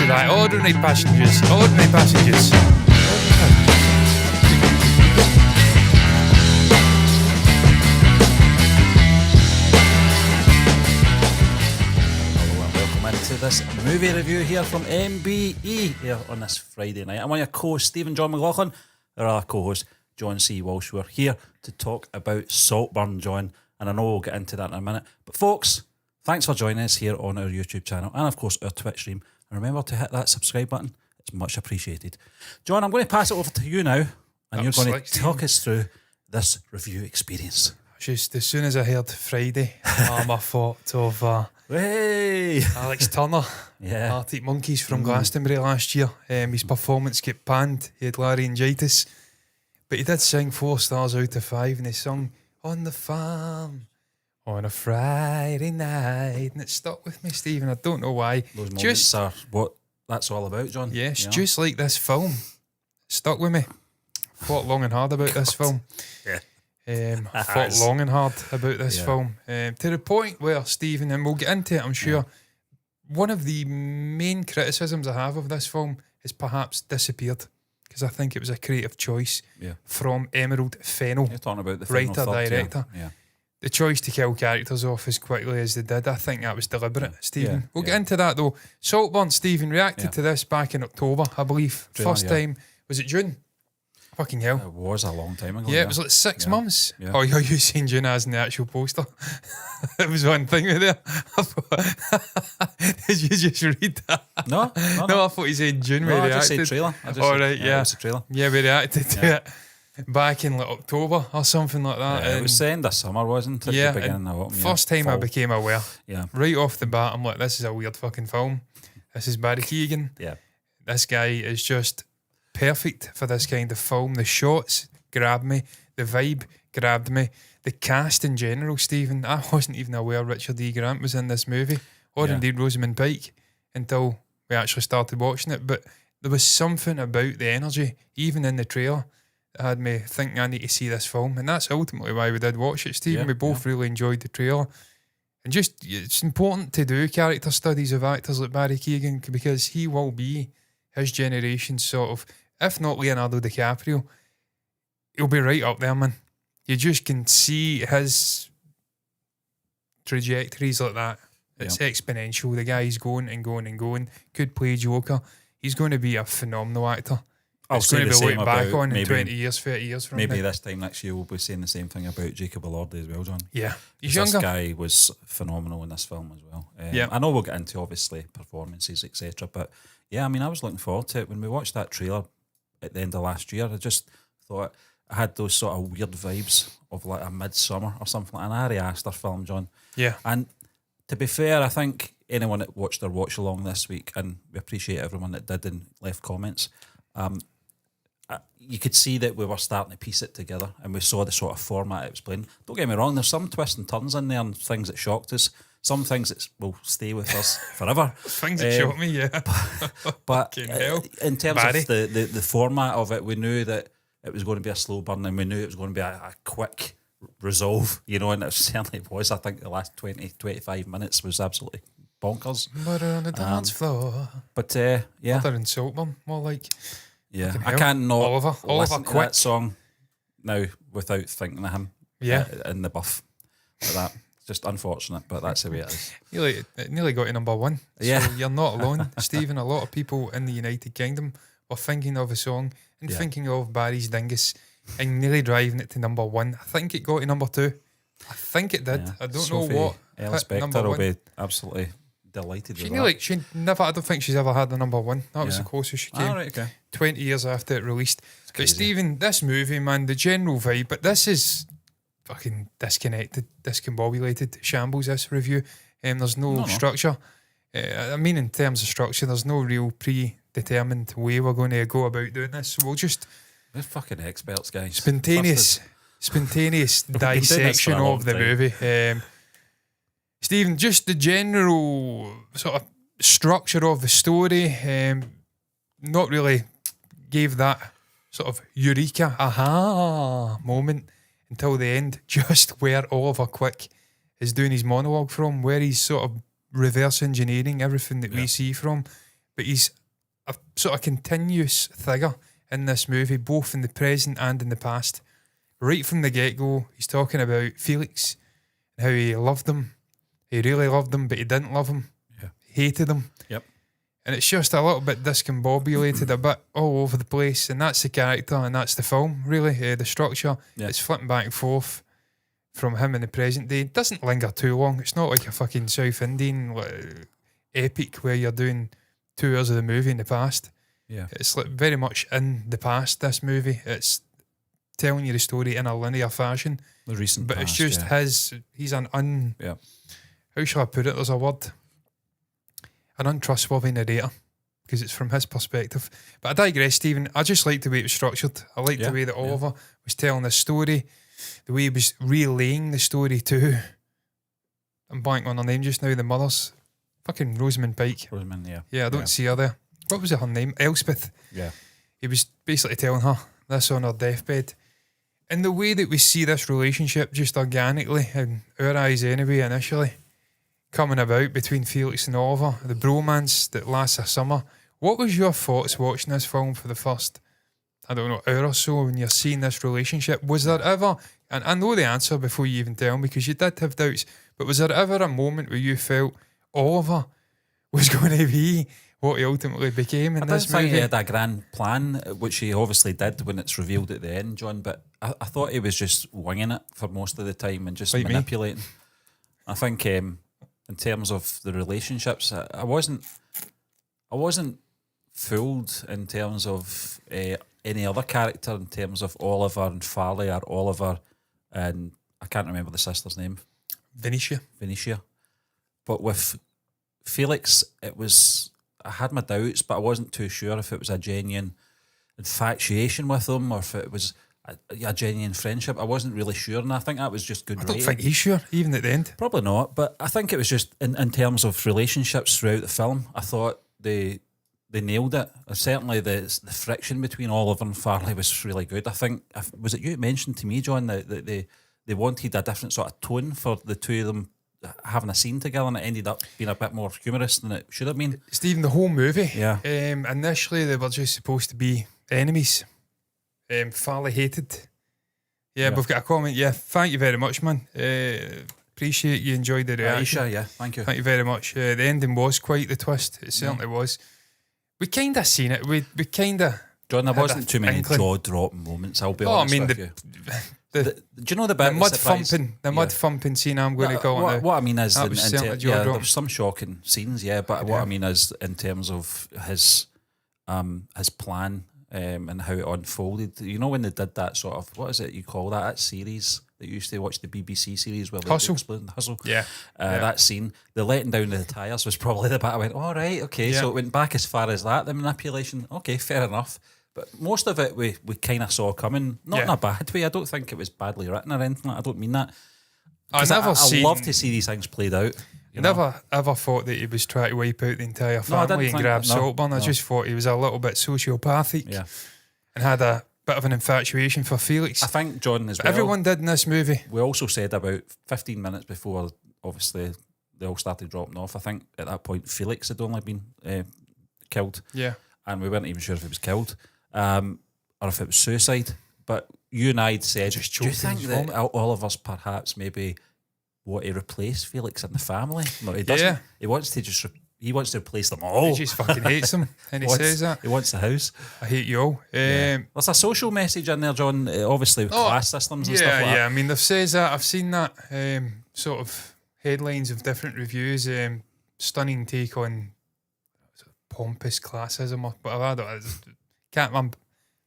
to that. Ordinary passengers. Ordinary passengers. Hello and welcome into this movie review here from MBE here on this Friday night. I'm on your co-host Stephen John McLaughlin, our other co-host John C. Walsh. We're here to talk about Saltburn, John, and I know we'll get into that in a minute. But folks, thanks for joining us here on our YouTube channel and of course our Twitch stream. And remember to hit that subscribe button. It's much appreciated. John, I'm going to pass it over to you now and you're going to talk us through this review experience. Just as soon as I heard Friday, I thought of Hey! Alex Turner, Yeah. Arctic Monkeys from Glastonbury last year. His performance got panned. He had laryngitis. But he did sing 4 stars out of 5 and he sung On the Farm on a Friday night. And it stuck with me, Stephen. I don't know why. Those moments are what that's all about, John. Yes, just like this film. It stuck with me. Thought long and hard about this film. Yeah. I thought long and hard about this film. To the point where, Stephen, and we'll get into it, I'm sure, one of the main criticisms I have of this film is perhaps disappeared. Because I think it was a creative choice from Emerald Fennell. You're talking about the writer, director. Yeah. The choice to kill characters off as quickly as they did, I think that was deliberate, Stephen. Yeah, We'll get into that though. Saltburn, Stephen, reacted to this back in October, I believe. First time, was it June? Fucking hell. It was a long time ago. Yeah, it was like 6 months. Yeah. Oh, you're using June as in the actual poster. It was one thing with there. Did you just read that? No, I thought you said June. No, We I just reacted. said trailer. All right, It was a trailer. Yeah, we reacted to it back in like October or something like that. It was the end of summer, wasn't it? Yeah, The beginning of autumn, first time I fall. became aware. Yeah. Right off the bat, I'm like, this is a weird fucking film. This is Barry Keoghan. Yeah. This guy is just perfect for this kind of film. The shots grabbed me. The vibe grabbed me. The cast in general, Stephen, I wasn't even aware Richard E. Grant was in this movie, or indeed Rosamund Pike, until we actually started watching it. But there was something about the energy, even in the trailer, that had me thinking I need to see this film. And that's ultimately why we did watch it, Stephen. Yeah, We both really enjoyed the trailer. And just, it's important to do character studies of actors like Barry Keoghan because he will be his generation's sort of, if not Leonardo DiCaprio, he'll be right up there, man. You just can see his trajectories like that. It's exponential. The guy's going and going and going. Could play Joker. He's going to be a phenomenal actor. It's going to be looked back on in 20 years, 30 years from now. Maybe this time next year we'll be saying the same thing about Jacob Elordi as well, John. Yeah. He's This younger. guy was phenomenal in this film as well. I know we'll get into obviously performances, etc. But yeah, I mean, I was looking forward to it. When we watched that trailer at the end of last year, I just thought I had those sort of weird vibes of like a Midsummer or something like an Ari Aster film, John. Yeah. And to be fair, I think anyone that watched our watch along this week, and we appreciate everyone that did and left comments, you could see that we were starting to piece it together and we saw the sort of format it was playing. Don't get me wrong, there's some twists and turns in there and things that shocked us. Some things that will stay with us forever. Things that shocked me, yeah. But in terms Barry. of the format of it, we knew that it was going to be a slow burn and we knew it was going to be a quick resolve, you know, and it certainly was. I think the last 20, 25 minutes was absolutely bonkers. Murder on the dance floor. But yeah. Murder in Saltburn, more like. Yeah, Fucking I hell. can't not Oliver listen to Quick. that song now without thinking of him in the buff like that. It's just unfortunate, but that's the way it is. It nearly got to number 1. Yeah. So you're not alone, Stephen. A lot of people in the United Kingdom were thinking of a song and thinking of Barry's Dingus and nearly driving it to number 1. I think it got to number 2. I think it did. Yeah. I don't Sophie know what. Ellis hit number Bextor will 1. be absolutely delighted with that. I don't think she's ever had the number 1. That was Yeah. the closest she came. Right, okay. 20 years after it released. But crazy. Stephen, this movie, man, the general vibe, but this is fucking disconnected, discombobulated shambles, this review. There's no structure. I mean, in terms of structure, there's no real predetermined way we're going to go about doing this. So we'll just We're fucking experts, guys. spontaneous dissection of the movie. Stephen, just the general sort of structure of the story, not really gave that sort of eureka, aha moment until the end, just where Oliver Quick is doing his monologue from, where he's sort of reverse engineering everything that we see from. but he's a sort of continuous figure in this movie, both in the present and in the past. Right from the get-go, he's talking about Felix and how he loved him. He really loved him, but he didn't love him. Yeah. He hated him. Yep. And it's just a little bit discombobulated, a bit all over the place. And that's the character and that's the film, really. The structure. Yeah. It's flipping back and forth from him in the present day. It doesn't linger too long. It's not like a fucking South Indian epic where you're doing 2 hours of the movie in the past. Yeah. It's like very much in the past, this movie. It's telling you the story in a linear fashion. The recent But past, it's just he's an Yeah. how shall I put it? There's a word. An untrustworthy narrator, because it's from his perspective. But I digress, Stephen. I just like the way it was structured. I like the way that Oliver was telling the story, the way he was relaying the story too. I'm blanking on her name just now, the mother's. Fucking Rosamund Pike. Rosamund, yeah. Yeah, I don't see her there. What was her name? Elspeth. Yeah. He was basically telling her this on her deathbed. And the way that we see this relationship just organically, in our eyes anyway, initially, coming about between Felix and Oliver, the bromance that lasts a summer. What was your thoughts watching this film for the first, I don't know, hour or so when you're seeing this relationship? Was there ever, and I know the answer before you even tell me because you did have doubts, but was there ever a moment where you felt Oliver was going to be what he ultimately became in this I movie? he had a grand plan, which he obviously did when it's revealed at the end, John, but I thought he was just winging it for most of the time and just Like me. manipulating. I think in terms of the relationships, I wasn't fooled in terms of any other character, in terms of Oliver and Farley or Oliver and I can't remember the sister's name. Venetia. But with Felix, I had my doubts, but I wasn't too sure if it was a genuine infatuation with him or if it was a genuine friendship. I wasn't really sure, and I think that was just good I don't writing. think he's sure, even at the end. Probably not, but I think it was just in terms of relationships throughout the film, I thought they nailed it. Certainly the friction between Oliver and Farley was really good. I think, was it you that mentioned to me, John, that they wanted a different sort of tone for the two of them having a scene together, and it ended up being a bit more humorous than it should have been. Stephen, the whole movie, Yeah. Initially they were just supposed to be enemies. Farley hated. Yeah, we've got a comment. Yeah, thank you very much, man. Appreciate you enjoyed the reaction. Aisha, yeah, thank you. Thank you very much. The ending was quite the twist. It certainly was. We kind of seen it. We kind of. John, there wasn't too many inkling. jaw-dropping moments, I'll be honest with you. Do you know the bit the mud that surprised- thumping, the mud thumping scene? I'm going to call it. What I mean is, That was certainly there jaw-dropping. was some shocking scenes, but what I mean is, in terms of his plan and how it unfolded. You know when they did that sort of, what is it you call that series that you used to watch, the BBC series where they Hustle. explained Hustle? Yeah. That scene, the letting down the tyres was probably the bit I went, all right, okay. Yeah. So it went back as far as that, the manipulation. Okay, fair enough. But most of it we kind of saw coming, not in a bad way. I don't think it was badly written or anything. I don't mean that. I love to see these things played out. You know? Never ever thought that he was trying to wipe out the entire family and grab Saltburn. I just thought he was a little bit sociopathic and had a bit of an infatuation for Felix. I think John as well. Everyone did in this movie. We also said about 15 minutes before, obviously, they all started dropping off. I think at that point Felix had only been killed. Yeah. And we weren't even sure if he was killed or if it was suicide. But you and I had said, do you think that Oliver's perhaps maybe what he replaced Felix in the family? No, he doesn't. Yeah. He wants to he wants to replace them all. He just fucking hates them, and he says that. He wants the house. I hate you all. There's a social message in there, John, obviously with class systems and stuff like that. Yeah, I mean, they've said that. I've seen that sort of headlines of different reviews. Stunning take on pompous classism or whatever. I'm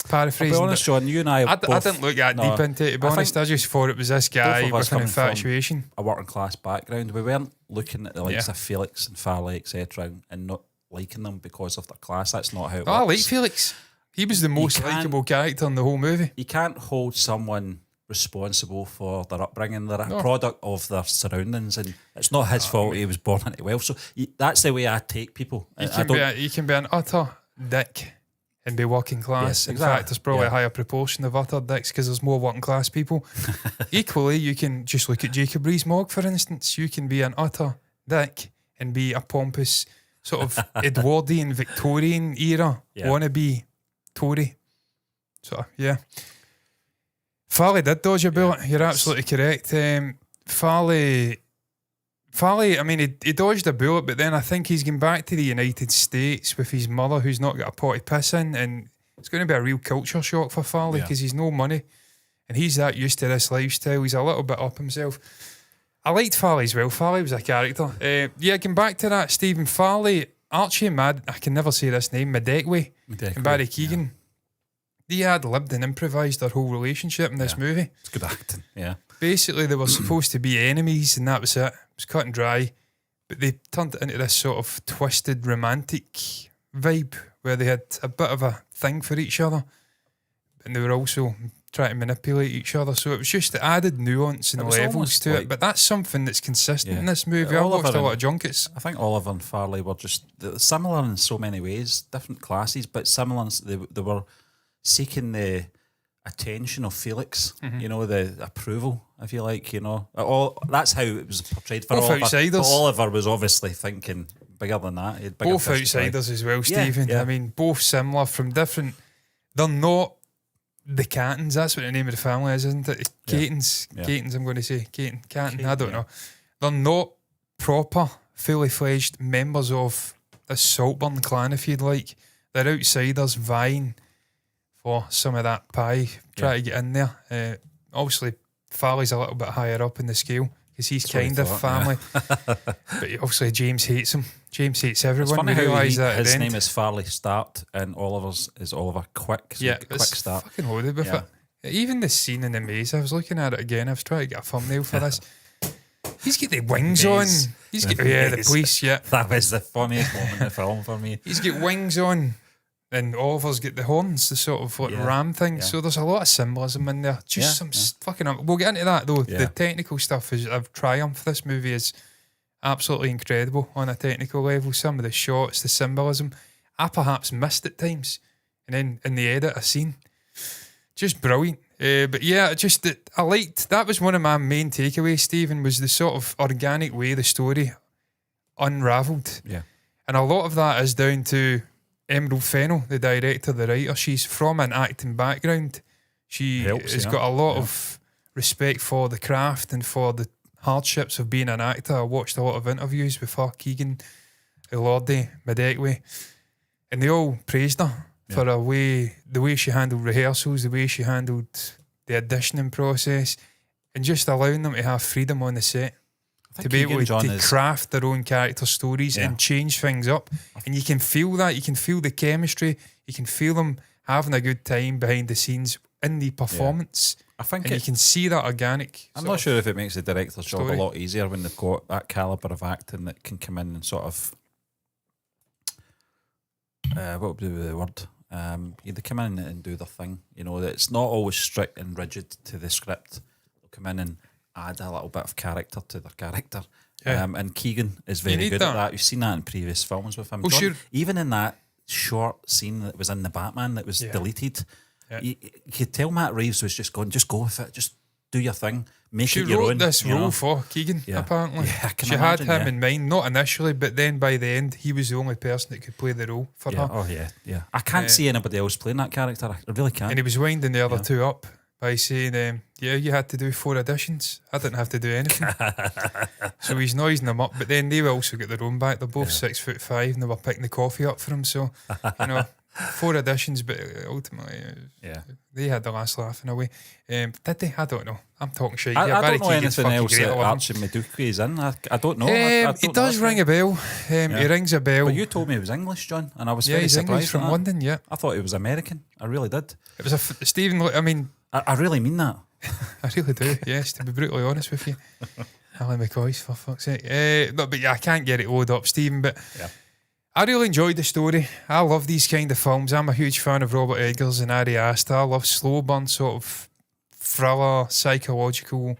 paraphrasing. I'll be honest, John, you and I didn't look that deep into it, to be honest. I just thought it was this guy with an infatuation. A working class background. We weren't looking at the likes of Felix and Farley, etc., and not liking them because of their class. That's not how it works. I like Felix. He was the most likeable character in the whole movie. You can't hold someone responsible for their upbringing. They're a product of their surroundings, and it's not his fault he was born into wealth. So that's the way I take people. You can be an utter dick and be working class. Yes, in exactly. fact, there's probably a higher proportion of utter dicks because there's more working class people. Equally, you can just look at Jacob Rees-Mogg, for instance. You can be an utter dick and be a pompous sort of Edwardian Victorian era wannabe Tory. So yeah, Farley did dodge a bullet. You're absolutely correct. Farley. I mean, he dodged a bullet, but then I think he's going back to the United States with his mother, who's not got a potty piss in, and it's going to be a real culture shock for Farley because he's no money, and he's that used to this lifestyle. He's a little bit up himself. I liked Farley as well. Farley was a character. Going back to that, Stephen Farley, Archie and I can never say this name, Madekwe and Barry Keoghan. They had lived and improvised their whole relationship in this movie. It's good acting, yeah. Basically, they were supposed to be enemies, and that was it. It was cut and dry. But they turned it into this sort of twisted romantic vibe where they had a bit of a thing for each other, and they were also trying to manipulate each other. So it was just the added nuance and levels to it. But that's something that's consistent in this movie. I watched a lot of junkets. I think Oliver and Farley were just similar in so many ways, different classes, but similar. They were seeking the attention of Felix, you know, the approval, if you like, you know. That's how it was portrayed for both Oliver. Outsiders. But Oliver was obviously thinking bigger than that. He had bigger both fish to fry. outsiders as well, Stephen. I mean, both similar from different. They're not the Cattons. That's what the name of the family is, isn't it? It's Catons. Catons, I'm going to say. Catton, I don't know. They're not proper, fully fledged members of the Saltburn clan, if you'd like. They're outsiders vying for some of that pie, try to get in there. Obviously, Farley's a little bit higher up in the scale because he's kind of family. But obviously, James hates him. James hates everyone. It's funny we how realise that his name is Farley Start and Oliver's is Oliver Quick. So Quick Start. Fucking loaded with it. Even the scene in the maze, I was looking at it again. I was trying to get a thumbnail for this. He's got the wings on. He's got the police. Yeah, that was the funniest moment in the film for me. He's got wings on. And Oliver's got the horns, the sort of like ram thing. Yeah. So there's a lot of symbolism in there. Just some fucking. We'll get into that though. The technical stuff is of triumph. This movie is absolutely incredible on a technical level. Some of the shots, the symbolism, I perhaps missed at times, and then in the edit, a scene, just brilliant. But yeah, just that I liked. That was one of my main takeaways, Stephen, was the sort of organic way the story unravelled. Yeah, and a lot of that is down to Emerald Fennell, the director, the writer. She's from an acting background. She has got a lot of respect for the craft and for the hardships of being an actor. I watched a lot of interviews with her, Keoghan, Elordi, Madekwe, and they all praised her for the way she handled rehearsals, the way she handled the auditioning process, and just allowing them to have freedom on the set. To be able to craft their own character stories and change things up. And you can feel that. You can feel the chemistry. You can feel them having a good time behind the scenes in the performance. I think you can see that organic. I'm not sure if it makes the director's job a lot easier when they've got that calibre of acting that can come in and sort of what would be the word? They come in and do their thing. You know, that it's not always strict and rigid to the script. They'll come in and add a little bit of character to their character. And Keoghan is very good at that. You've seen that in previous films with him. Even in that short scene that was in the Batman that was deleted, you could tell Matt Reeves was just going, just go with it, just do your thing, make it your own. She wrote this role for Keoghan, apparently. Yeah, she had him in mind, not initially, but then by the end, he was the only person that could play the role for her. Oh, yeah. I can't see anybody else playing that character. I really can't. And he was winding the other two up by saying, you had to do 4 auditions. I didn't have to do anything. So he's noising them up. But then they also got their own back. They're both 6'5", and they were picking the coffee up for him. So, 4 auditions, but ultimately, they had the last laugh in a way. Did they? I don't know. I'm talking shit. I don't know anything else that Archie Madekwe is in. I don't know. It does ring a bell. He rings a bell. But you told me he was English, John, and I was very he's surprised. English from London, I thought he was American. I really did. It was Stephen, I mean... I really mean that. I really do, yes, to be brutally honest with you. Ali McCoy's, for fuck's sake. But I can't get it loaded up, Stephen, but I really enjoyed the story. I love these kind of films. I'm a huge fan of Robert Eggers and Ari Aster. I love slow burn, sort of thriller, psychological,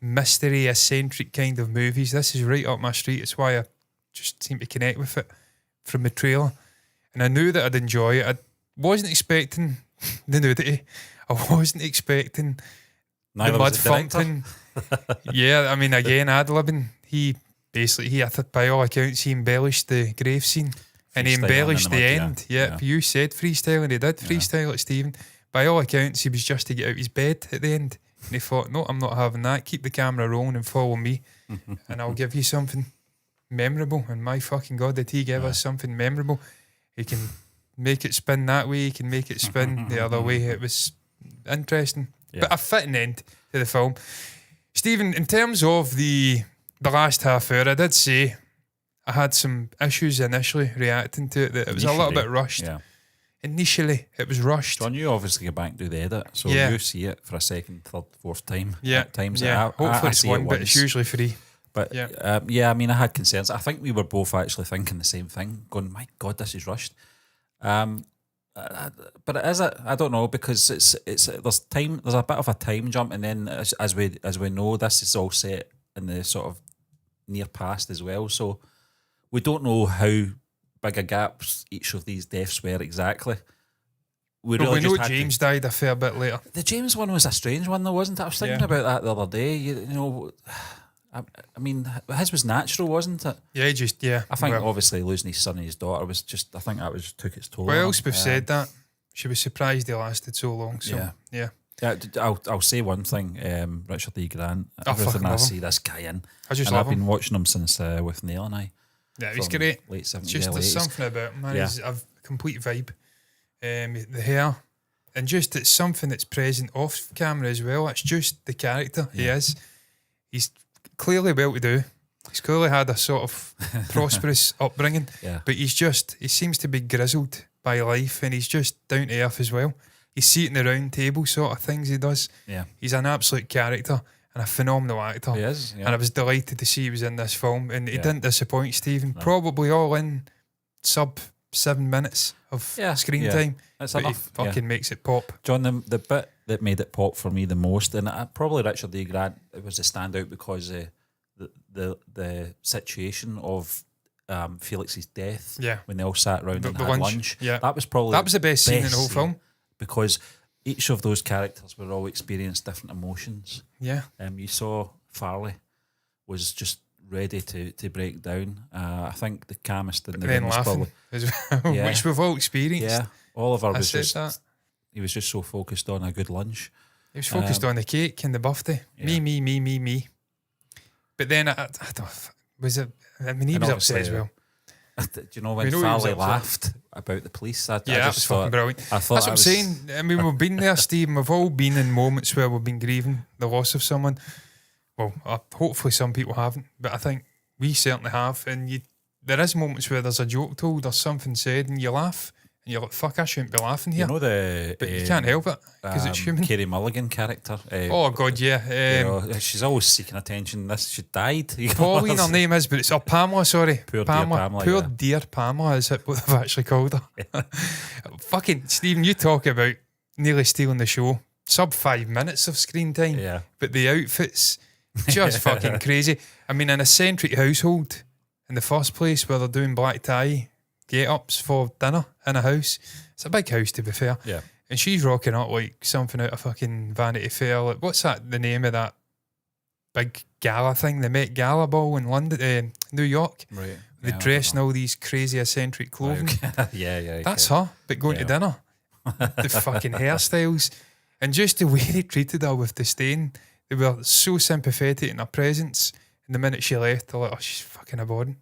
mystery, eccentric kind of movies. This is right up my street. It's why I just seem to connect with it from the trailer. And I knew that I'd enjoy it. I wasn't expecting the nudity. I wasn't expecting the mud fountain. I mean, again, ad-libbing. He basically, by all accounts, he embellished the grave scene. And he embellished the end. Yeah. You said freestyle, and he did freestyle it, Stephen. By all accounts, he was just to get out his bed at the end. And he thought, no, I'm not having that. Keep the camera rolling and follow me. And I'll give you something memorable. And my fucking God, did he give us something memorable. He can make it spin that way. He can make it spin the other way. It was interesting. Yeah. But a fitting end to the film. Stephen, in terms of the last half hour, I did say I had some issues initially reacting to it. That it was a little bit rushed. Yeah. Initially, it was rushed. John, you obviously go back and do the edit, so you see it for a second, third, fourth time. Yeah, at times. Hopefully it's one, but it's usually free. But I mean, I had concerns. I think we were both actually thinking the same thing, going, "My God, this is rushed." But is it? I don't know, because there's a bit of a time jump, and then as we know, this is all set in the sort of near past as well. So we don't know how big a gaps each of these deaths were exactly. We know James died a fair bit later. The James one was a strange one though, wasn't it? I was thinking about that the other day. You know, I mean, his was natural, wasn't it? Yeah, I think obviously losing his son and his daughter was just, I think that was took its toll. Well, Elspeth said that. She was surprised he lasted so long. So, yeah. I'll say one thing, Richard E. Grant. Everything I see this guy in. I've been watching him since with Neil and I. Yeah, he's great. Late 70s, just there's something about him, man. He's a complete vibe. The hair, and just it's something that's present off camera as well. It's just the character he is. He's clearly well to do. He's clearly had a sort of prosperous upbringing. Yeah. But he seems to be grizzled by life, and he's just down to earth as well. He's seating the round table sort of things he does. Yeah. He's an absolute character and a phenomenal actor. He is, and I was delighted to see he was in this film, and he didn't disappoint, Stephen. No. Probably all in sub 7 minutes of screen time. That's but enough. He fucking makes it pop. John, the bit that made it pop for me the most, and probably Richard E. Grant, it was a standout because the situation of Felix's death when they all sat around and had lunch. Yeah. That was the best scene in the whole film, because each of those characters were all experienced different emotions. Yeah. You saw Farley was just ready to break down. I think the chemist in the room was probably which we've all experienced. Yeah. Oliver was he was just so focused on a good lunch. He was focused on the cake and the birthday. Yeah. Me. But then I don't, was it? I mean, he was upset as well. Do you know when Farley laughed about the police? I that was fucking brilliant. That's what I'm saying. I mean, we've been there, Steve, and we've all been in moments where we've been grieving the loss of someone. Well, hopefully some people haven't, but I think we certainly have. And there is moments where there's a joke told or something said, and you laugh, and you're like, "Fuck, I shouldn't be laughing here." You know but you can't help it because it's human. Carey Mulligan character. Oh God, yeah. She's always seeking attention. She died. Pauline, her name is, but it's Pamela. Sorry, poor Pamela. Poor dear Pamela is what they've actually called her. Fucking Stephen, you talk about nearly stealing the show. Sub 5 minutes of screen time. Yeah, but the outfits. Just fucking crazy. I mean, an eccentric household in the first place where they're doing black tie get-ups for dinner in a house. It's a big house, to be fair. Yeah. And she's rocking up like something out of fucking Vanity Fair. Like, what's that? The name of that big gala thing? The Met Gala ball in London, New York. Right. They dress in all these crazy eccentric clothing. Yeah. That's her, but going to dinner. The fucking hairstyles. And just the way they treated her with disdain. They were so sympathetic in her presence. And the minute she left, they're like, "Oh, she's fucking abhorrent."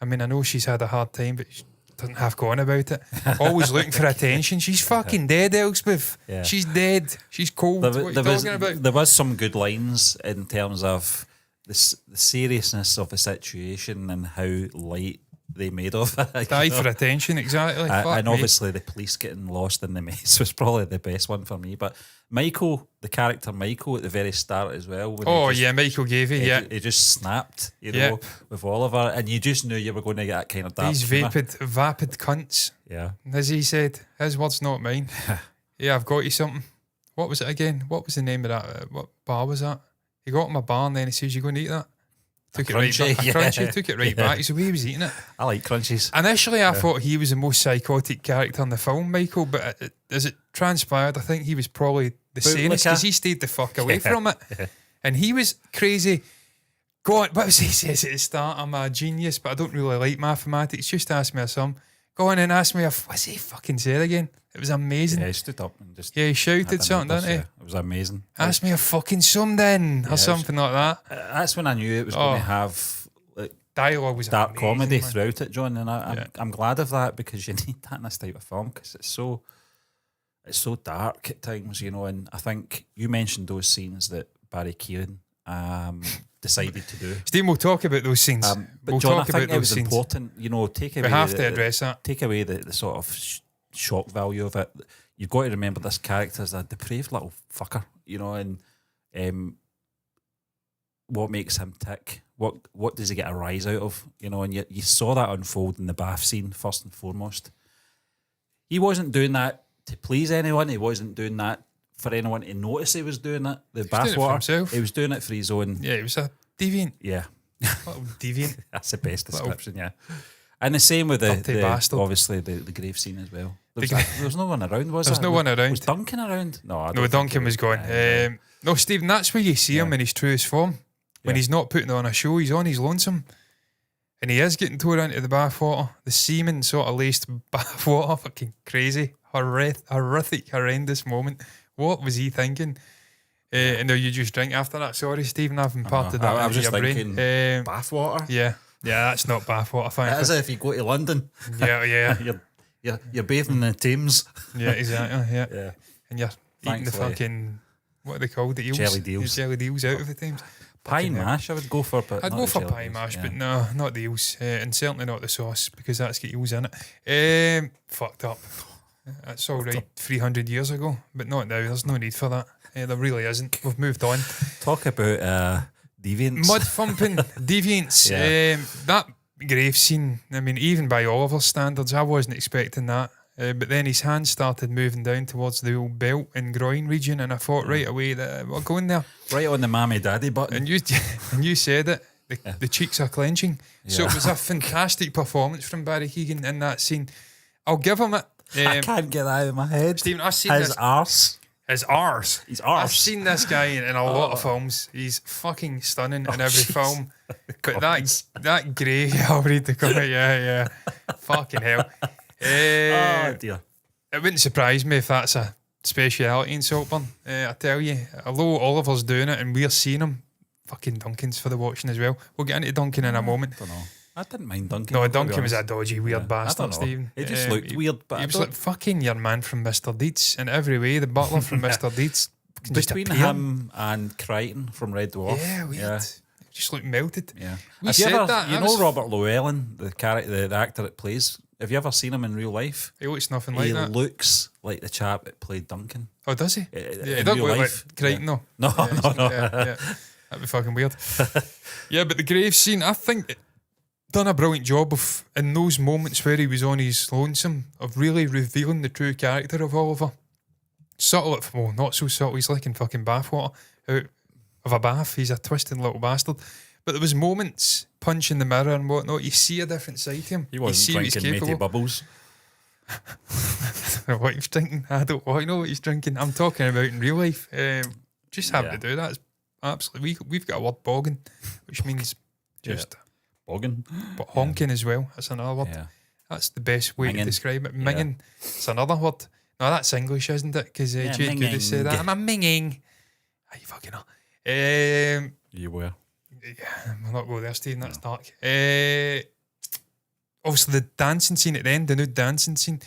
I mean, I know she's had a hard time, but she doesn't have go on about it. Always looking for attention. She's fucking dead, Elspeth. Yeah. She's dead. She's cold. What are you talking about? There was some good lines in terms of the seriousness of the situation and how light they made of it. Died for attention, exactly. And obviously the police getting lost in the mess was probably the best one for me. But Michael, the character Michael at the very start as well. Michael Gavey, He just snapped, with Oliver, and you just knew you were going to get that kind of dark. These vapid cunts. Yeah. As he said, his words, not mine. Yeah, I've got you something. What was it again? What was the name of that? What bar was that? He got him a bar and then he says, "You going to eat that?" Took it right back. Crunchy, took it right back. So he was eating it. I like crunchies. Initially, I thought he was the most psychotic character in the film, Michael, but as it transpired, I think he was probably the sanest because he stayed the fuck away from it. Yeah. And he was crazy, Go on, what was he says at the start? I'm a genius, but I don't really like mathematics. Just ask me a sum. Go on and ask me what's he fucking said again? It was amazing. Yeah, he stood up and just... Yeah, he shouted something, didn't he? Yeah, it was amazing. Ask me a fucking sum then, or something like that. That's when I knew it was going to have like dialogue was dark amazing, comedy man. throughout it, John, and I'm glad of that, because you need that in this type of film, because it's so dark at times, you know. And I think you mentioned those scenes that Barry Keoghan decided to do. Steve, we'll talk about those scenes. But We'll John, talk I think about it those was scenes. important, you know. We have to address that. Take away the sort of shock value of it. You've got to remember this character is a depraved little fucker, you know, and what makes him tick? What does he get a rise out of? You know, and you saw that unfold in the bath scene first and foremost. He wasn't doing that to please anyone. He wasn't doing that for anyone to notice he was doing it. The bathwater. He was doing it for his own. Yeah, he was a deviant. Yeah. Little deviant. That's the best description, yeah. And the same with the obviously the grave scene as well. There was no one around, was there? There's no one around. Was Duncan around? No, Duncan was gone. No, Stephen, that's where you see him in his truest form. When he's not putting on a show, he's on his lonesome. And he is getting tore into the bathwater. The semen sort of laced bathwater. Fucking crazy. Horrific, horrendous moment. What was he thinking? And now you just drink after that. Sorry, Stephen, I've imparted that I was into just your thinking brain. bathwater. Yeah, that's not bathwater. That is if you go to London. Yeah. You're bathing in the Thames. Yeah, exactly. Yeah. And you're eating the fucking, what are they called? The eels? Jelly deals. The jelly deals out of the Thames. Pie and mash I would go for, but I'd not go the for jelly pie deals. mash, but no, not the eels, and certainly not the sauce, because that's got eels in it. Fucked up. That's all right 300 years ago, but not now. There's no need for that. There really isn't. We've moved on. Talk about deviants. Mud thumping, deviants. Yeah. That grave scene, I mean, even by Oliver's standards, I wasn't expecting that. But then his hands started moving down towards the old belt and groin region, and I thought right away that we're going there. Right on the mammy daddy button. And you said it. The cheeks are clenching. So it was a fantastic performance from Barry Keoghan in that scene. I'll give him it. I can't get that out of my head. Stephen, I've seen his arse. His arse. His arse. I've seen this guy in a lot of films. He's fucking stunning in every film. But that grey, I'll read the comment. Yeah. Fucking hell. Oh dear. It wouldn't surprise me if that's a speciality in Saltburn. I tell you, although Oliver's doing it and we're seeing him, fucking Duncan's for the watching as well. We'll get into Duncan in a moment. I don't know. I didn't mind Duncan. No, Duncan was a dodgy, weird bastard, I don't know. Stephen. He just looked weird, but he was like fucking your man from Mr. Deeds in every way. The butler from Mr. Deeds. Between him and Crichton from Red Dwarf. Yeah, weird. He just looked melted. Yeah. We said that. You know Robert Llewellyn, the actor that plays. Have you ever seen him in real life? He looks nothing like that. He looks like the chap that played Duncan. Oh, does he? Yeah, he doesn't look like Crichton though. No. Yeah. That'd be fucking weird. Yeah, but the grave scene, I think it done a brilliant job of, in those moments where he was on his lonesome, of really revealing the true character of Oliver. Subtle, well, not so subtle. He's like in fucking bathwater out of a bath. He's a twisted little bastard. But there was moments, punching the mirror and whatnot, you see a different side to him. He wasn't drinking matey bubbles. I don't know what he's drinking. I don't want to know what he's drinking. I'm talking about in real life. Just having to do that is absolutely. We've got a word bogging, which means just bogging, but honking as well. That's another word. Yeah. That's the best way to describe it. Minging. It's another word. No, that's English, isn't it? Because Jake could have said that. I'm a minging. Ah, you fucking know. You were. Yeah, we'll not go there, Stephen. That's dark. Obviously, the dancing scene at the end, the nude dancing scene,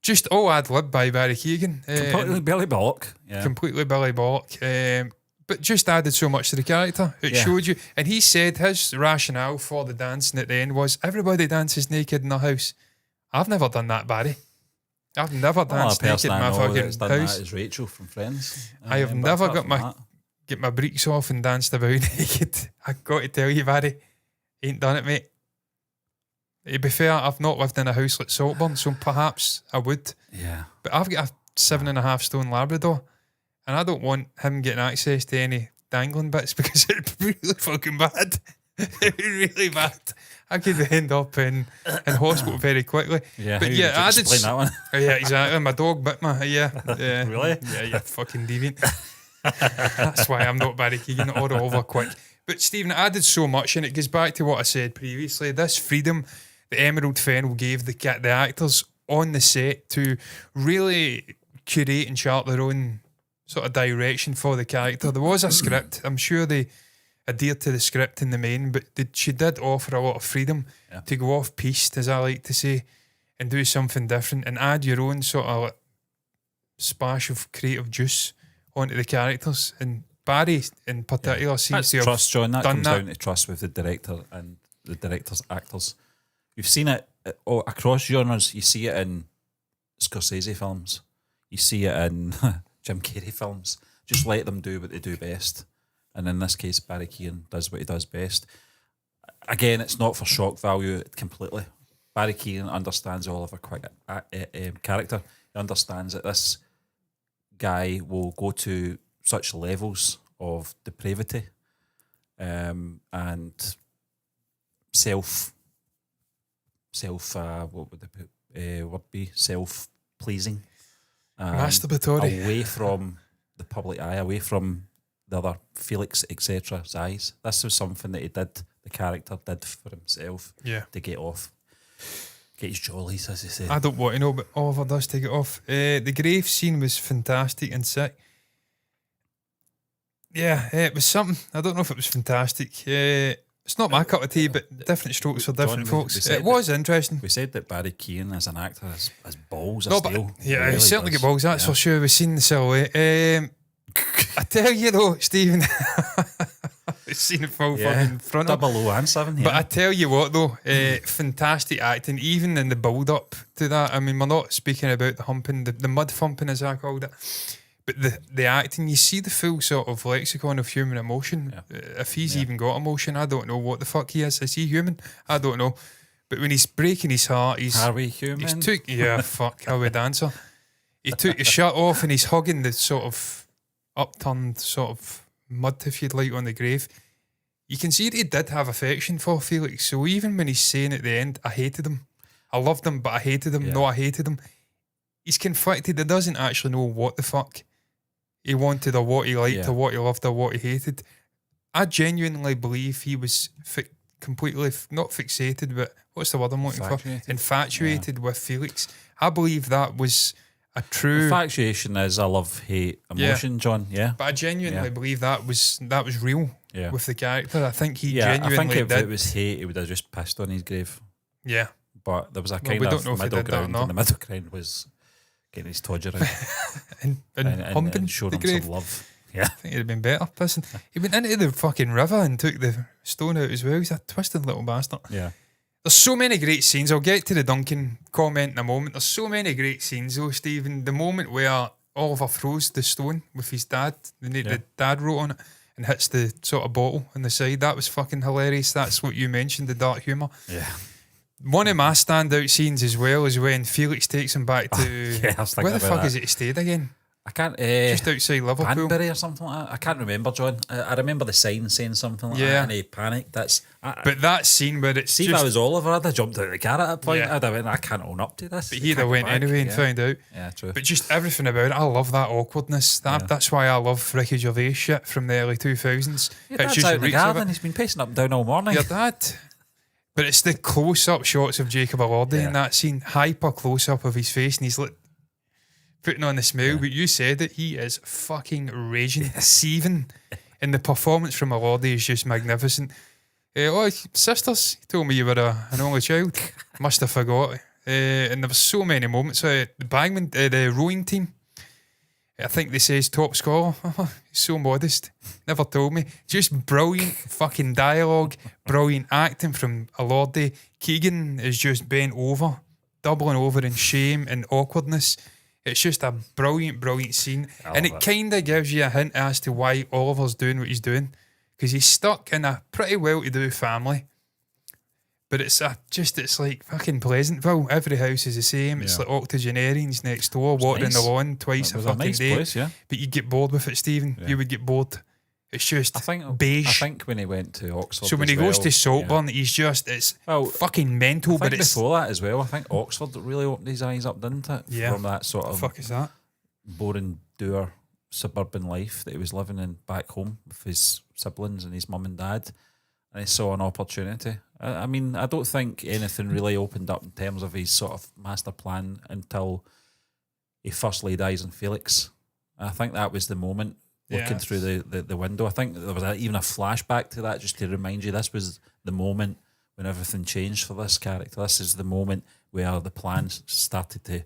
just all ad-lib by Barry Keoghan. Completely Billy Bullock. Yeah. Completely Billy Bullock. But just added so much to the character. It showed you. And he said his rationale for the dancing at the end was, everybody dances naked in their house. I've never done that, Barry. I've never danced naked in my fucking house. That is Rachel from Friends. I have never got my breeks off and danced about naked. I got to tell you, Barry, ain't done it, mate. To be fair, I've not lived in a house like Saltburn, so perhaps I would. Yeah. But I've got a 7.5 stone Labrador, and I don't want him getting access to any dangling bits because it'd be really fucking bad. It'd be really bad. I could end up in hospital very quickly. Yeah, but yeah, I did explain that one. Yeah, exactly. My dog bit me. Yeah. Really? Yeah, you're fucking deviant. That's why I'm not Barry Keoghan or over quick. But Stephen, it added so much, and it goes back to what I said previously. This freedom that Emerald Fennell gave the actors on the set to really curate and chart their own sort of direction for the character. There was a script. I'm sure they adhered to the script in the main, but she did offer a lot of freedom to go off piste, as I like to say, and do something different and add your own sort of splash of creative juice onto the characters. And Barry in particular seems to have trust, John. That done comes that. down to trust with the director and the director's actors. You've seen it across genres. You see it in Scorsese films. You see it in Jim Carrey films. Just let them do what they do best. And in this case, Barry Keoghan does what he does best. Again, it's not for shock value completely. Barry Keoghan understands Oliver Quick character. He understands that this guy will go to such levels of depravity and what would the word be? Self-pleasing. Masturbatory. Away from the public eye, away from the other Felix, etc.'s eyes. This was something that the character did for himself to get off. Get his jollies, as he said. I don't want to know, but Oliver does take it off. The grave scene was fantastic and sick. Yeah, it was something. I don't know if it was fantastic. It's not my cup of tea, but different strokes for different folks. It was interesting. We said that Barry Keoghan as an actor has balls of No, steel. but yeah, Really he certainly does. got balls, that's for sure. We've seen the silhouette. I tell you though, Stephen, we've seen it fall fucking front up. 00 and 7, But I tell you what though, fantastic acting, even in the build up to that. I mean, we're not speaking about the humping, the mud thumping as I called it, but the acting, you see the full sort of lexicon of human emotion. If he's even got emotion, I don't know what the fuck he is. Is he human? I don't know. But when he's breaking his heart, Are we human? Fuck, I would answer. He took his shirt off and he's hugging the sort of upturned sort of mud, if you'd like, on the grave. You can see that he did have affection for Felix. So even when he's saying at the end, I hated him, I loved him, but I hated him. No, I hated him. He's conflicted. He doesn't actually know what the fuck he wanted or what he liked or what he loved or what he hated. I genuinely believe he was completely, not fixated, but what's the word I'm looking for? Infatuated with Felix. I believe that was a true... Infatuation is a love-hate emotion, John, But I genuinely believe that was real with the character. I think he genuinely I think if did. it was hate, he would have just pissed on his grave. Yeah. But there was a we kind don't of know if he middle did that or ground, not. and the middle ground was getting his todger out and humping and showing the him grave. some love. Yeah. I think it'd have been better. Listen, he went into the fucking river and took the stone out as well. He's a twisted little bastard. Yeah. There's so many great scenes. I'll get to the Duncan comment in a moment. There's so many great scenes though, Stephen. The moment where Oliver throws the stone with his dad, the dad wrote on it, and hits the sort of bottle on the side, that was fucking hilarious. That's what you mentioned, the dark humour. Yeah. One of my standout scenes as well is when Felix takes him back to... where the fuck is it he stayed again? I can't... Just outside Liverpool. Banbury or something like that. I can't remember, John. I remember the sign saying something like that and he panicked. But that scene where it's if I was Oliver, I'd have jumped out of the car at that point. Yeah. I'd have went, I can't own up to this. But he'd have went anyway and found out. Yeah, true. But just everything about it, I love that awkwardness. That's why I love Ricky Gervais shit from the early 2000s. Your dad's out in the garden. He's been pacing up and down all morning. Your dad... But it's the close-up shots of Jacob Elordi in that scene, hyper close-up of his face, and he's like putting on the smile. But you said it, he is fucking raging, seething, and the performance from Elordi is just magnificent. Sisters, you told me you were an only child. Must have forgot. And there were so many moments. The Bagman, the rowing team, I think they says top scorer. So modest. Never told me. Just brilliant fucking dialogue, brilliant acting from Elordi. Keegan is just bent over, doubling over in shame and awkwardness. It's just a brilliant, brilliant scene. And it kind of gives you a hint as to why Oliver's doing what he's doing. Because he's stuck in a pretty well-to-do family. But it's like fucking Pleasantville. Every house is the same. It's like octogenarians next door, watering the lawn twice a fucking day. Place, But you get bored with it, Stephen. You would get bored. It's just beige. I think when he went to Oxford, so when he goes to Saltburn, he's just fucking mental. But it's before that as well. I think Oxford really opened his eyes up, didn't it? Yeah. From that sort of fuck is that? boring doer suburban life that he was living in back home with his siblings and his mum and dad, and he saw an opportunity. I mean, I don't think anything really opened up in terms of his sort of master plan until he first laid eyes on Felix. I think that was the moment, looking through the window. I think there was even a flashback to that, just to remind you this was the moment when everything changed for this character. This is the moment where the plans started to,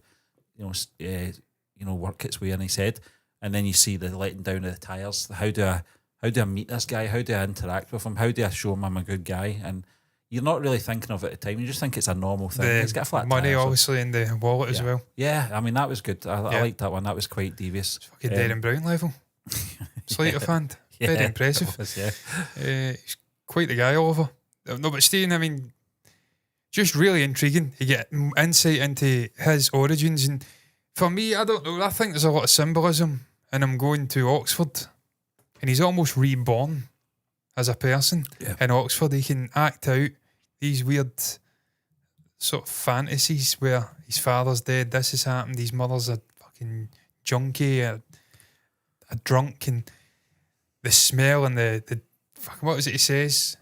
work its way in his head. And then you see the letting down of the tyres. How do I meet this guy? How do I interact with him? How do I show him I'm a good guy? And you're not really thinking of it at the time. You just think it's a normal thing. He's got a flat money, tire, obviously, in the wallet as well. Yeah, I mean, that was good. I liked that one. That was quite devious. It's fucking Darren Brown level. Sleight of hand. Very impressive. He's quite the guy, Oliver. No, but Stephen, I mean, just really intriguing. You get insight into his origins. And for me, I don't know, I think there's a lot of symbolism in him going to Oxford. And he's almost reborn as a person in Oxford. He can act out these weird sort of fantasies where his father's dead, this has happened, his mother's a fucking junkie, a drunk, and the smell and the fucking, what was it he says?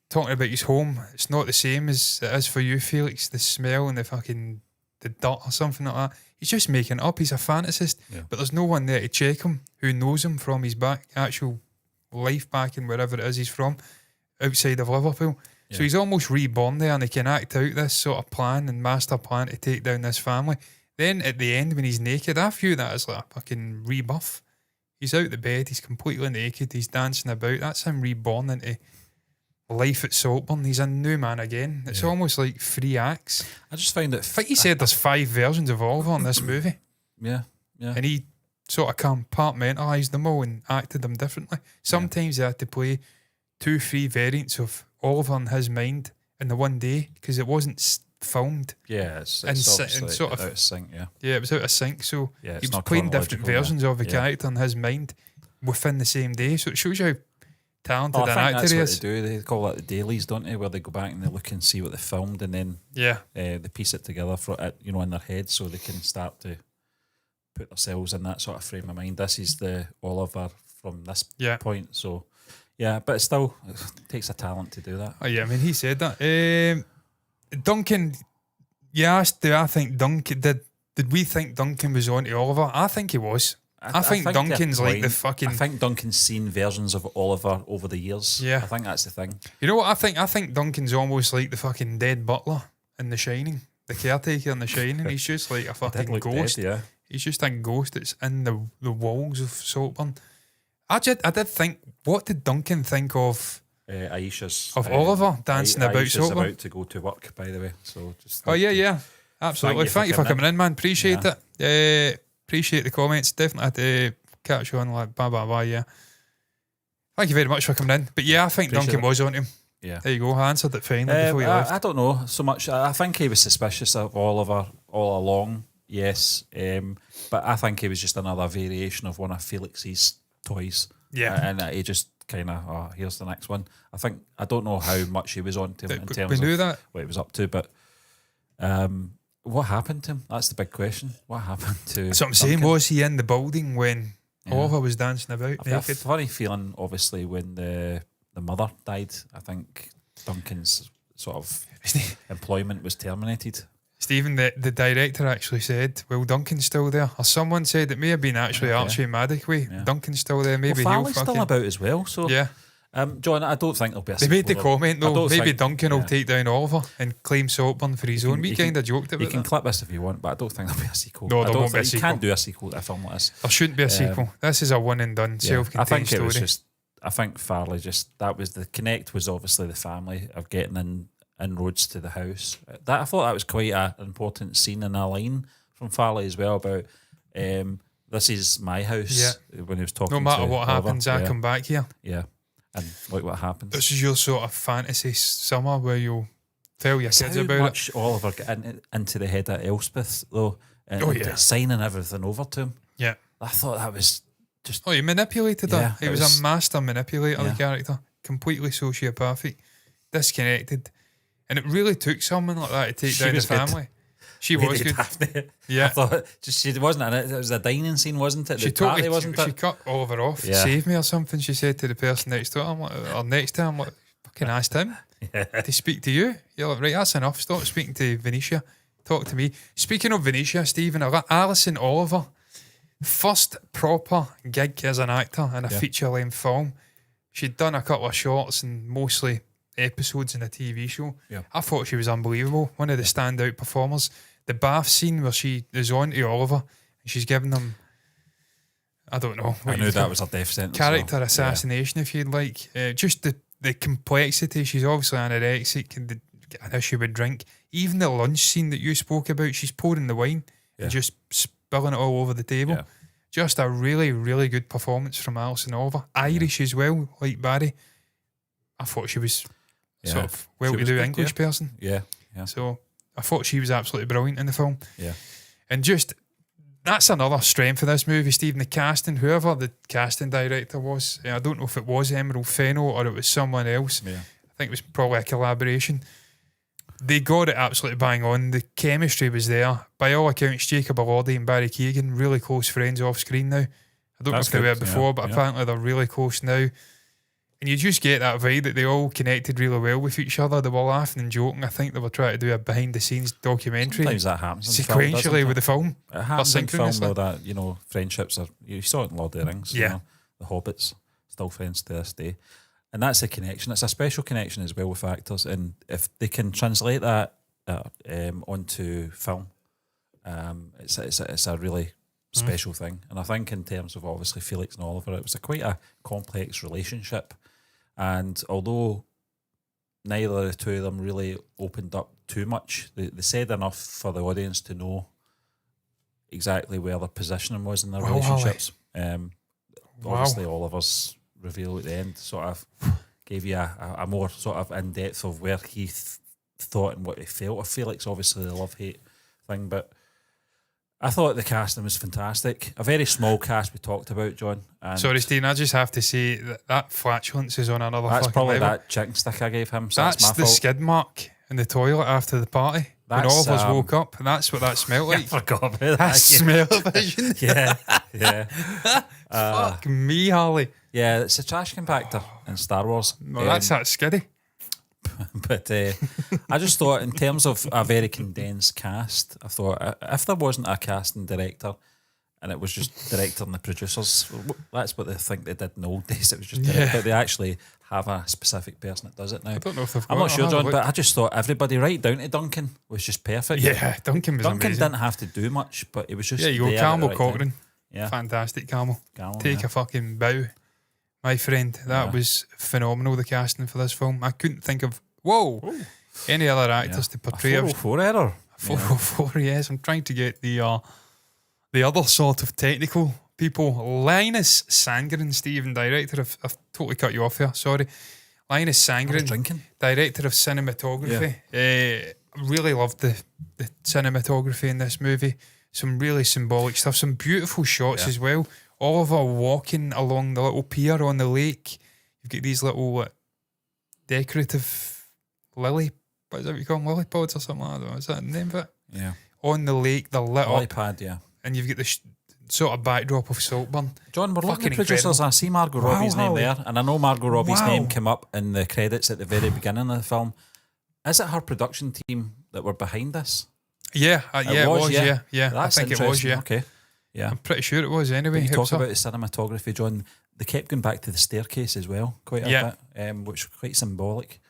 Talking about his home, it's not the same as it is for you, Felix. The smell and the dirt or something like that. He's just making it up. He's a fantasist, but there's no one there to check him who knows him from his actual life back in wherever it is he's from, outside of Liverpool. So he's almost reborn there, and he can act out this sort of plan and master plan to take down this family. Then at the end, when he's naked, I view that as like a fucking rebirth. He's out the bed, he's completely naked, he's dancing about. That's him reborn into life at Saltburn. He's a new man again. It's almost like 3 acts. I just find it. I think he said there's 5 versions of Oliver in this movie. Yeah. And he sort of compartmentalised them all and acted them differently. Sometimes he had to play 2-3 variants of Oliver in his mind in the one day because it wasn't filmed. Yeah, it's sort of out of sync. Yeah, it was out of sync. So he was not playing different versions of the Yeah. character in his mind within the same day. So it shows you how talented an I think actor that's he what is. they do. They call it the dailies, don't they? Where they go back and they look and see what they filmed, and then they piece it together for it, in their head, so they can start to put themselves in that sort of frame of mind. This is the Oliver from this point. So but it still takes a talent to do that. Oh yeah, I mean he said that. Duncan, you asked, do I think Duncan did we think Duncan was on to Oliver? I think he was. I think Duncan's like the fucking. I think Duncan's seen versions of Oliver over the years. Yeah, I think that's the thing. You know what I think? I think Duncan's almost like the fucking dead butler in The Shining, the caretaker in The Shining. He's just like a fucking ghost. Dead, he's just a ghost that's in the walls of Saltburn. I did think, what did Duncan think of Aisha's Oliver dancing about Aisha's Saltburn? about to go to work, by the way. So just absolutely. Thank you for coming in, man. Appreciate it. Appreciate the comments. Definitely had to catch you on like blah. Yeah. Thank you very much for coming in. But I think Duncan was on him. Yeah. There you go. I answered it finally before you left. I don't know so much. I think he was suspicious of Oliver all along. Yes. But I think he was just another variation of one of Felix's toys. Yeah. And he just kind of, here's the next one. I don't know how much he was on to him in terms of what he was up to, but what happened to him? That's the big question. What happened to That's what I'm saying. Was he in the building when Oliver was dancing about? I've got a funny feeling, obviously, when the mother died, I think Duncan's sort of employment was terminated. Stephen, the director actually said, well, Duncan's still there. Or someone said it may have been actually Archie Maddoxway. Yeah. Duncan's still there. Maybe Farley's still about as well. So John, I don't think there'll be a sequel. They made the comment though, maybe Duncan will take down Oliver and claim Saltburn for his own. We kind of joked about it. You can clip this if you want, but I don't think there'll be a sequel. No, there won't be a sequel. You can't do a sequel to a film like this. There shouldn't be a sequel. This is a one and done, self-contained story. I think Farley that was the connect was obviously the family of getting inroads to the house. I thought that was quite an important scene and a line from Farley as well about this is my house when he was talking. No matter to what Oliver. happens, I come back here. Yeah. And look what happens. This is your sort of fantasy summer where you'll tell your kids about much it. Oliver got into the head of Elspeth though, and signing everything over to him. Yeah, I thought that was just. He manipulated her. He was a master manipulator. Yeah. The character, completely sociopathic, disconnected, and it really took someone like that to take down the family. She was Lady good. Daphne. Yeah. I thought she wasn't in it. It was a dining scene, wasn't it? She The party, wasn't she it? cut Oliver off. Yeah. Save me or something. She said to the person next to her, or next to him, like, fucking asked him to speak to you. You're like, right, that's enough. Stop speaking to Venetia. Talk to me. Speaking of Venetia, Stephen, I got Alison Oliver. First proper gig as an actor in a feature-length film. She'd done a couple of shorts and mostly episodes in a TV show. Yeah. I thought she was unbelievable. One of the standout performers. The bath scene where she is on to Oliver and she's giving him, I don't know. I knew that was her death sentence. Character assassination, if you'd like. Just the complexity. She's obviously anorexic and an issue with drink. Even the lunch scene that you spoke about, she's pouring the wine and just spilling it all over the table. Yeah. Just a really, really good performance from Alison Oliver. Irish as well, like Barry. I thought she was sort of well-to-do English person. Yeah. So I thought she was absolutely brilliant in the film. Yeah. And just, that's another strength of this movie, Stephen. The casting, whoever the casting director was, I don't know if it was Emerald Fennell or it was someone else. Yeah. I think it was probably a collaboration. They got it absolutely bang on. The chemistry was there. By all accounts, Jacob Elordi and Barry Keoghan, really close friends off screen now. I don't know if they were before, but apparently they're really close now. And you just get that vibe that they all connected really well with each other. They were laughing and joking. I think they were trying to do a behind-the-scenes documentary. Sometimes that happens sequentially with the film. It happens in film though that, friendships are, you saw it in Lord of the Rings, the Hobbits, still friends to this day. And that's a connection. It's a special connection as well with actors. And if they can translate that onto film, it's a really special thing. And I think in terms of obviously Felix and Oliver, it was quite a complex relationship. And although neither of the two of them really opened up too much, they said enough for the audience to know exactly where their positioning was in their relationships. Obviously Oliver's reveal at the end sort of gave you a more sort of in-depth of where he thought and what he felt of Felix. Obviously the love-hate thing, but I thought the casting was fantastic. A very small cast we talked about, John. And sorry, Steve, I just have to say that flatulence is on another fucking level. That's probably that chicken stick I gave him, so that's my the fault. skid mark in the toilet after the party. When all of us woke up, and that's what that smelled like. I forgot about that. That smell vision. Yeah. Fuck me, Harley. Yeah, it's a trash compactor in Star Wars. Well, that's that skiddy. But I just thought, in terms of a very condensed cast, I thought if there wasn't a casting director and it was just director and the producers, that's what they think they did in the old days. It was just director, but they actually have a specific person that does it now. I don't know if they've got I'm not sure, John, but I just thought everybody right down to Duncan was just perfect. Yeah, Duncan was amazing. Didn't have to do much, but it was just you go, Carmel Cochran. Yeah. Fantastic, Carmel. Take a fucking bow, my friend. That was phenomenal, the casting for this film. I couldn't think of any other actors to portray a 404 error. 404, yes. I'm trying to get the other sort of technical people. Linus Sandgren, Stephen, director of... I've totally cut you off here, sorry. Linus Sandgren, director of cinematography. Really loved the cinematography in this movie. Some really symbolic stuff, some beautiful shots as well. Oliver walking along the little pier on the lake. You've got these little decorative what is that what you call them? Lily pods or something like that? Is that the name of it? Yeah. On the lake, they're lit lily up. pad, yeah. And you've got the sort of backdrop of Saltburn. John, we're looking at producers. I see Margot Robbie's name there, and I know Margot Robbie's name came up in the credits at the very beginning of the film. Is it her production team that were behind this? Yeah, it was. That's I think it was, yeah. Okay. Yeah. I'm pretty sure it was anyway. When you talk about the cinematography, John, they kept going back to the staircase as well, quite a bit, which was quite symbolic.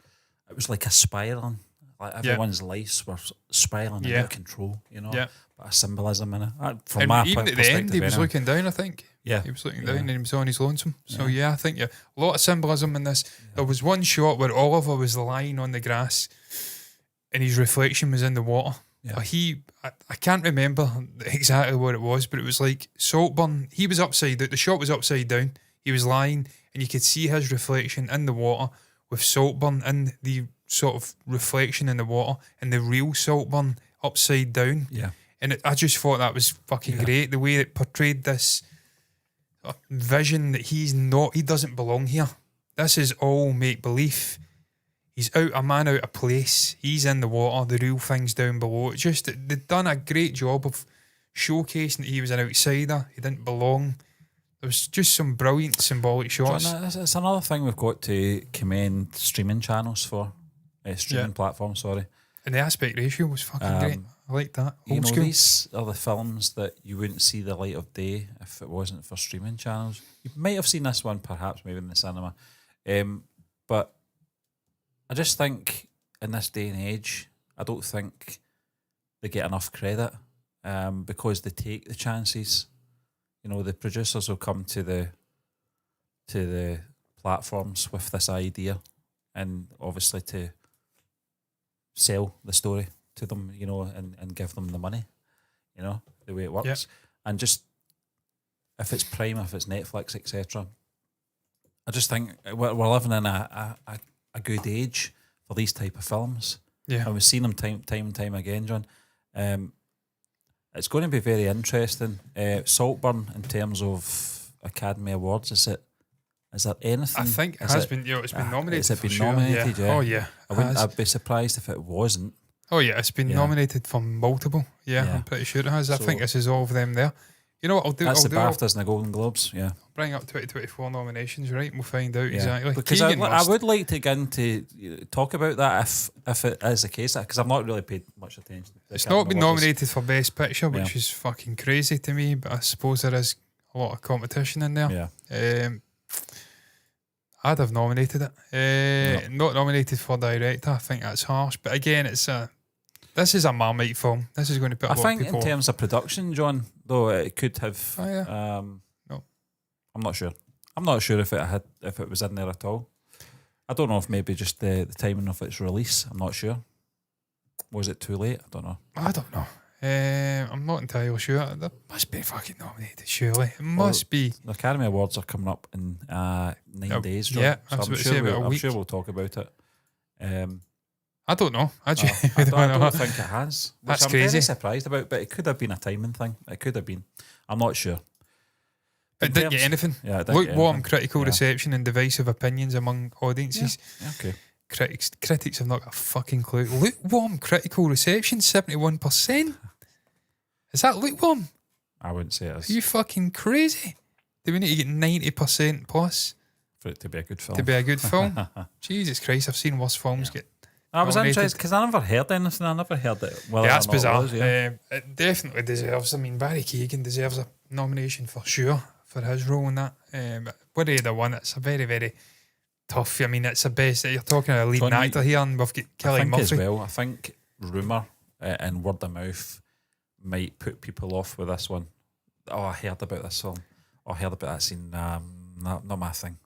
It was like a spiraling. Like everyone's lives were spiraling out of control, but a symbolism in it. From my even at the end, he was looking down, I think. Yeah. He was looking down and he was on his lonesome. So, I think a lot of symbolism in this. There was one shot where Oliver was lying on the grass and his reflection was in the water. Yeah. I can't remember exactly what it was, but it was like Saltburn. He was upside down. The shot was upside down. He was lying and you could see his reflection in the water with Saltburn in the sort of reflection in the water and the real Saltburn upside down. Yeah. And I just thought that was fucking great. The way it portrayed this vision that he doesn't belong here. This is all make-believe. He's a man out of place. He's in the water. The real thing's down below. It's just they've done a great job of showcasing that he was an outsider. He didn't belong. There was just some brilliant symbolic shots. John, it's another thing we've got to commend streaming channels for. Streaming platforms, sorry. And the aspect ratio was fucking great. I like that. Old school. These are the films that you wouldn't see the light of day if it wasn't for streaming channels. You might have seen this one, perhaps, maybe in the cinema. But I just think in this day and age, I don't think they get enough credit because they take the chances. You know, the producers will come to the platforms with this idea, and obviously to sell the story to them, you know, and give them the money, you know, the way it works. Yep. And just if it's Prime, if it's Netflix, etc. I just think we're living in a good age for these type of films. Yeah. And we've seen them time and time again, John. It's going to be very interesting. Saltburn, in terms of Academy Awards, is there anything? I think it has been. It's been nominated. Has it been for nominated? Sure. Yeah. Oh yeah. I'd be surprised if it wasn't. Oh yeah, it's been nominated for multiple. Yeah, I'm pretty sure it has. I think this is all of them there. You know what I'll do? That's the BAFTAs and the Golden Globes. Yeah. I'll bring up 2024 nominations, right? And we'll find out exactly. Because I would like to get into talk about that if it is the case, because I've not really paid much attention. It's not been nominated for Best Picture, which is fucking crazy to me. But I suppose there is a lot of competition in there. Yeah. I'd have nominated it. Not nominated for director. I think that's harsh. But again, this is a Marmite film. This is going to put a lot of people. I think in terms of production, John, though, it could have. Oh, yeah. No, I'm not sure. I'm not sure if it was in there at all. I don't know if maybe just the timing of its release. I'm not sure. Was it too late? I don't know. I don't know. I'm not entirely sure. That must be fucking nominated, surely. It must be. The Academy Awards are coming up in 9 days, John. Yeah, so I'm sure we'll talk about it. I don't know. Actually, I don't think it has. That's I'm crazy. very surprised about, but it could have been a timing thing. It could have been. I'm not sure. It didn't get anything. Yeah, it didn't get Lukewarm anything. critical reception and divisive opinions among audiences. Yeah, okay. Critics have not got a fucking clue. Lukewarm critical reception, 71%. Is that lukewarm? I wouldn't say it is. Are you fucking crazy? Do we need to get 90% plus For it to be a good film. to be a good film? Jesus Christ, I've seen worse films get. I was nominated. interested because I never heard anything. I never heard it. Well, Yeah, that's bizarre. It definitely deserves. I mean, Barry Keoghan deserves a nomination for sure for his role in that. But whether he won, it's a very, very tough. I mean, it's the best. You're talking about a leading Tony, actor here, and we've got I Kelly think Murphy. as well. I think rumour and word of mouth might put people off with this one. Oh, I heard about this film. Oh, I heard about that scene. Not my thing.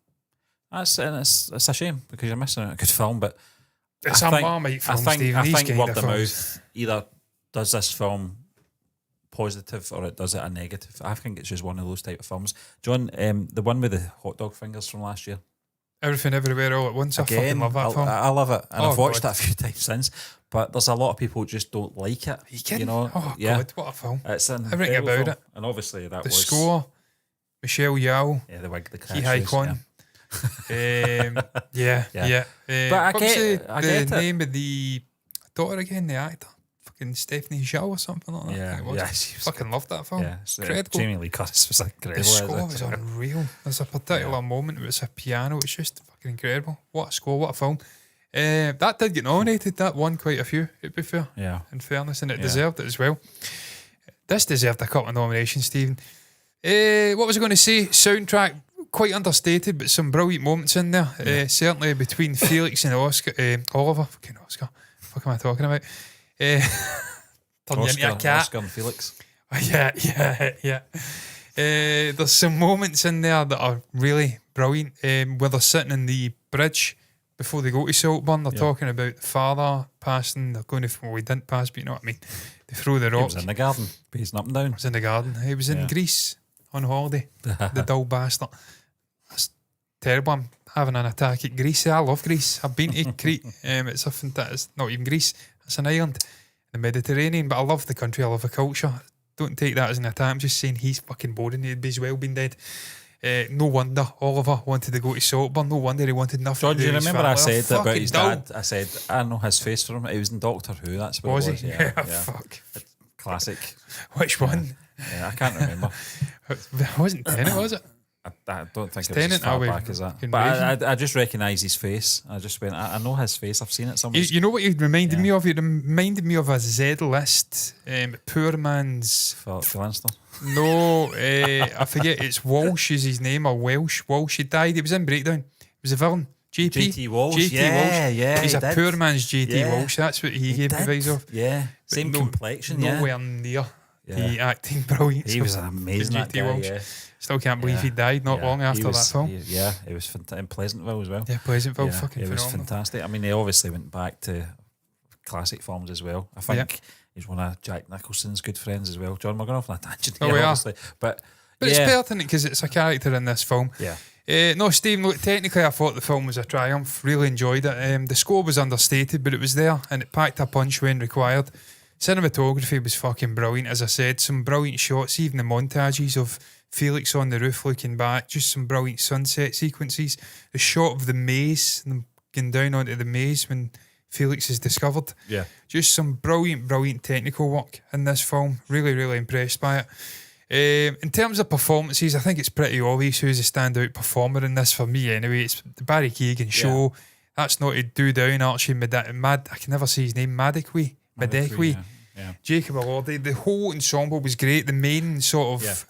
It's a shame because you're missing out on a good film, but. It's a Marmite film, Stephen. I These think kind word of of films. mouth either does this film positive or it does it a negative. I think it's just one of those type of films. John, the one with the hot dog fingers from last year. Everything Everywhere All at Once. I fucking love that film. I love it, and Oh, I've watched God. it a few times since. But there's a lot of people who just don't like it. Are you kidding? know, Oh, yeah. God, what a film. It's an Everything incredible about film. it. And obviously that The was score, Michelle Yeoh, yeah, the wig, the Ki crash Hai shoes, Kwan. Yeah. But I what was get the it. name of the daughter again, the actor? Fucking Stephanie Zhao or something like that. I Yeah, think it was. yeah, she was Fucking loved that film. Yeah, so Incredible. Jamie Lee Curtis was incredible. The score isn't was it? unreal. There's a particular moment where it's a piano. It's just fucking incredible. What a score, what a film. That did get nominated. That won quite a few, to be fair. Yeah. In fairness, and it deserved it as well. This deserved a couple of nominations, Stephen. What was I going to say? Soundtrack, quite understated, but some brilliant moments in there. Certainly between Felix and Oliver. Fucking Oscar. What am I talking about? Turn you into a cat. Oscar and Felix. Yeah. There's some moments in there that are really brilliant. Where they're sitting in the bridge before they go to Saltburn. They're talking about the father passing. They're going to, well, he didn't pass, but you know what I mean. They throw the He rock. was in the garden, pacing up and down. He was in the garden. He was in Greece on holiday. The dull bastard. That's terrible. I'm having an attack at Greece. I love Greece. I've been to Crete. It's something that is not even Greece. It's an island, the Mediterranean. But I love the country. I love the culture. Don't take that as an attack. I'm just saying he's fucking boring. He'd be as well been dead. No wonder Oliver wanted to go to Saltburn. No wonder he wanted nothing John, to do do you with his remember I family. said about Fucking his dull. dad? I said, I know his face for him. He was in Doctor Who, that's what Was it was. he? Yeah, yeah. Fuck. Classic. Which one? Yeah, I can't remember. It wasn't Tennant, was it? I don't think It's it was as Tennant, far are we back as that. fucking But I just recognised his face. I just went, I know his face. I've seen it somewhere. You know what he reminded me of? He reminded me of a Z-list poor man's... Philip Glanster. No, I forget. It's Walsh is his name, or Welsh. Walsh, he died. He was in Breakdown. He was a villain. JT Walsh. JT Yeah, Walsh. yeah, He's he a did. poor man's JT Yeah. Walsh. That's what he gave the vibes of. Yeah, But same complexion. Nowhere near Yeah. the acting brilliance. He was of amazing. That JT guy, Walsh. yeah. Still can't believe Yeah. he died not Yeah. long He after was- that film. He was in Pleasantville as well. Yeah, Pleasantville, Yeah, fucking it was phenomenal. fantastic. I mean, he obviously went back to classic films as well. I think he's one of Jack Nicholson's good friends as well. John, we're going off on a tangent Oh, here, we are. obviously. But It's yeah, pertinent because it's a character in this film. yeah. No, Steve, look, technically I thought the film was a triumph. Really enjoyed it. The score was understated, but it was there and it packed a punch when required. Cinematography was fucking brilliant, as I said. Some brilliant shots, even the montages of Felix on the roof looking back. Just some brilliant sunset sequences. The shot of the maze, them going down onto the maze when Felix is discovered. Yeah. Just some brilliant technical work in this film. Really, really impressed by it. In terms of performances, I think it's pretty obvious who's a standout performer in this for me anyway. It's the Barry Keoghan show. That's not to do down Archie Mad. I can never say his name. Madekwe. Yeah. Jacob Elordi. The whole ensemble was great. The main sort of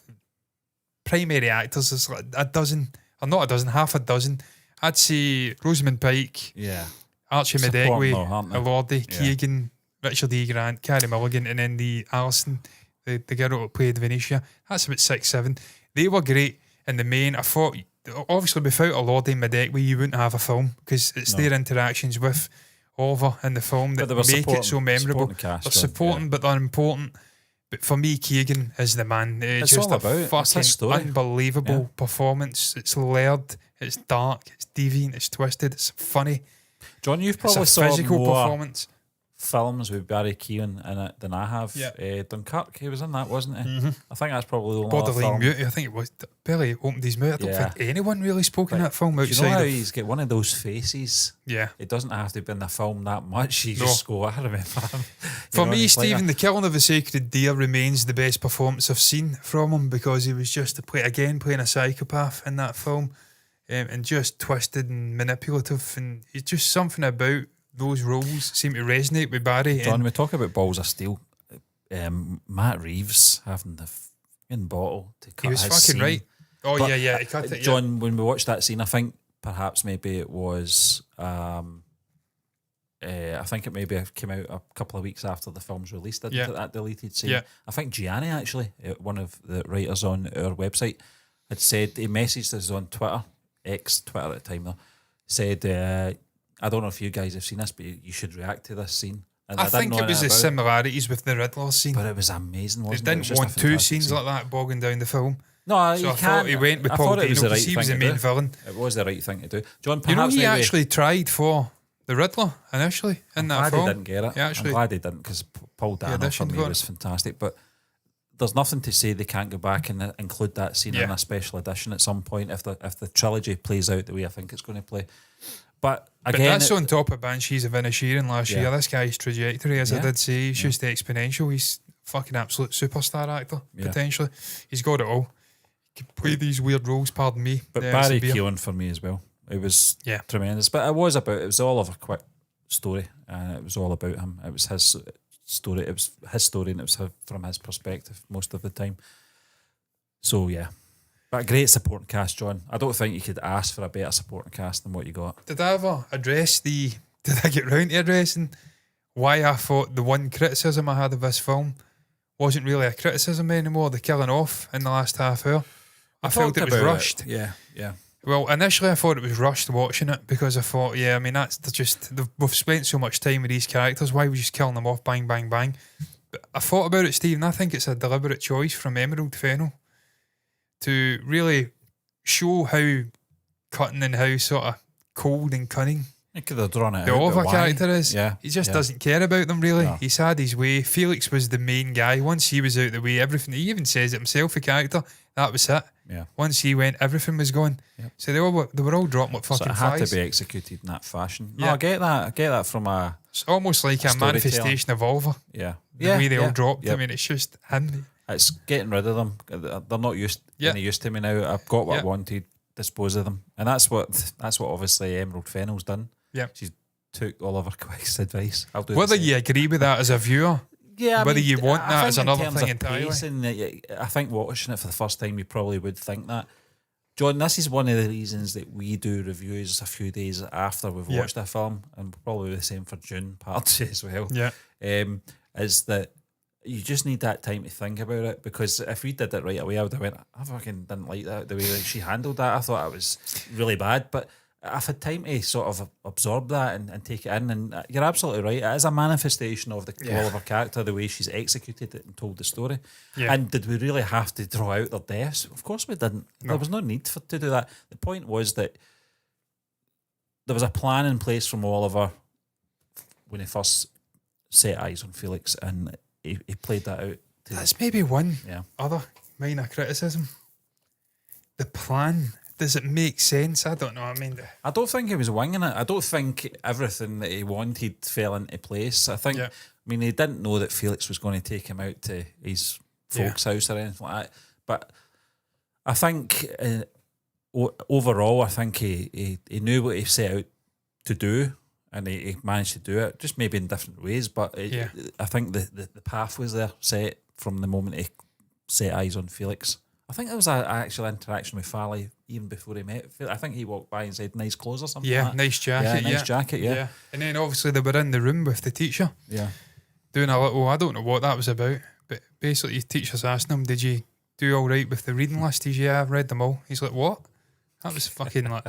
primary actors is like a dozen, or not a dozen, half a dozen. I'd say Rosamund Pike, Yeah. Archie Supporting Madekwe, though, aren't they? Elordi, Yeah. Keoghan, Richard E. Grant, Carey Mulligan, and then the Alison, the girl that played Venetia. That's about 6, 7. They were great in the main. I thought, obviously, without Elordi and Madekwe, you wouldn't have a film because it's their interactions with Oliver in the film that But they were make it so memorable. supporting cast, They're John, supporting, but they're important. But for me, Keoghan is the man. It's Just all a about it. It's his fucking story. unbelievable performance. It's layered, it's dark, it's deviant, it's twisted, it's funny. John, you've It's probably a saw physical more performance. films with Barry Keoghan in it than I have. Yeah. Dunkirk, he was in that, wasn't he? I think that's probably the only other Borderline film. Mute, I think it was. Barely opened his mouth. I don't Yeah. think anyone really spoke in But that film Do you outside know how of. he's got one of those faces? Yeah. It doesn't have to be in the film that much. You No. just go, I remember him. For me, Stephen, The Killing of a Sacred Deer remains the best performance I've seen from him because he was just playing a psychopath in that film, and just twisted and manipulative, and it's just something about those roles seem to resonate with Barry. John, and we talk about balls of steel. Matt Reeves having the fucking bottle to cut he was his fucking scene. right. Oh But, yeah, he cut it. Yeah. John, when we watched that scene, I think perhaps maybe it was. I think it maybe came out a couple of weeks after the film's released. Didn't it, that deleted scene? Yeah. I think Gianni actually, one of the writers on our website, had said he messaged us on Twitter, Twitter at the time though, said, "I don't know if you guys have seen this, but you should react to this scene." And I didn't think know it was anything the about it, similarities with the Riddler scene. but it was amazing. They Wasn't it? It was didn't just a want two fantastic scenes scene. like that bogging down the film. No, So you I can't. thought he went with I Paul thought it was Dano the because right he was the thing to main do. villain. It was the right thing to do. John, You know, perhaps he maybe, actually tried for the Riddler initially in that glad film. he didn't get it. He actually, I'm glad he didn't because Paul Dano for auditioned me for it. was fantastic. But there's nothing to say they can't go back and include that scene in Yeah. a special edition at some point if the trilogy plays out the way I think it's going to play. But but again, that's on top of Banshees of Inisherin last Yeah. year. This guy's trajectory, as I Yeah. did say, he's just exponential. He's fucking absolute superstar actor, Yeah. potentially. He's got it all. He can play these weird roles, pardon me. but Yeah, Barry it's a beer. Keoghan for me as well. It was Yeah. tremendous. But it was all of a quick story, and it was all about him. It was his story. It was his story, and it was from his perspective most of the time. So yeah, but a great supporting cast, John. I don't think you could ask for a better supporting cast than what you got. Did I ever address did I get round to addressing why I thought the one criticism I had of this film wasn't really a criticism anymore, the killing off in the last half hour? I felt it was rushed. Yeah, yeah. Well, initially I thought it was rushed watching it because I thought, we've spent so much time with these characters, why are we just killing them off, bang, bang, bang? But I thought about it, Steve, and I think it's a deliberate choice from Emerald Fennell to really show how cutting and how sort of cold and cunning You could have drawn it the out. Oliver but why? character is. Yeah, He just yeah. doesn't care about them really. No. He's had his way. Felix was the main guy. Once he was out the way, everything, he even says it himself, the character, that was it. Yeah. Once he went, everything was gone. Yep. So they were all dropped like fucking So it had flies. to be executed in that fashion. No, Yeah. I get that. I get that from a It's almost like a storytelling. manifestation of Oliver. yeah. The way they all dropped. Yep. I mean, it's just him. It's getting rid of them. They're not any use to me now. I've got what I wanted. Dispose of them, and that's what obviously Emerald Fennell's done. Yeah. She's took Oliver Quick's advice. I'll do Whether the same. you agree with that as a viewer, Yeah, whether you want that think is in another terms thing of entirely. pacing, I think watching it for the first time, you probably would think that. John, this is one of the reasons that we do reviews a few days after we've watched a film, and probably the same for June Part 2 as well. Yeah. Is that you just need that time to think about it, because if we did it right away, I would have went, I fucking didn't like that, the way that she handled that. I thought it was really bad, but I've had time to sort of absorb that and take it in, and you're absolutely right. It is a manifestation of the Oliver character, the way she's executed it and told the story. Yeah. And did we really have to draw out their deaths? Of course we didn't. No. There was no need to do that. The point was that there was a plan in place from Oliver when he first set eyes on Felix, and he played that out. That's maybe one Yeah. other minor criticism. The plan. Does it make sense? I don't know. I mean, I don't think he was winging it. I don't think everything that he wanted fell into place. I think, Yeah. I mean, he didn't know that Felix was going to take him out to his folks' house or anything like that. But I think overall, I think he knew what he set out to do, and he managed to do it, just maybe in different ways. But I think the path was there set from the moment he set eyes on Felix. I think there was an actual interaction with Farley even before he met. I think he walked by and said, "Nice clothes" or something. yeah, like that. nice jacket. Nice jacket. Yeah. And then obviously they were in the room with the teacher doing a little, I don't know what that was about, but basically the teacher's asking him, did you do all right with the reading list? He's, yeah, I've read them all. He's like, what? That was fucking like,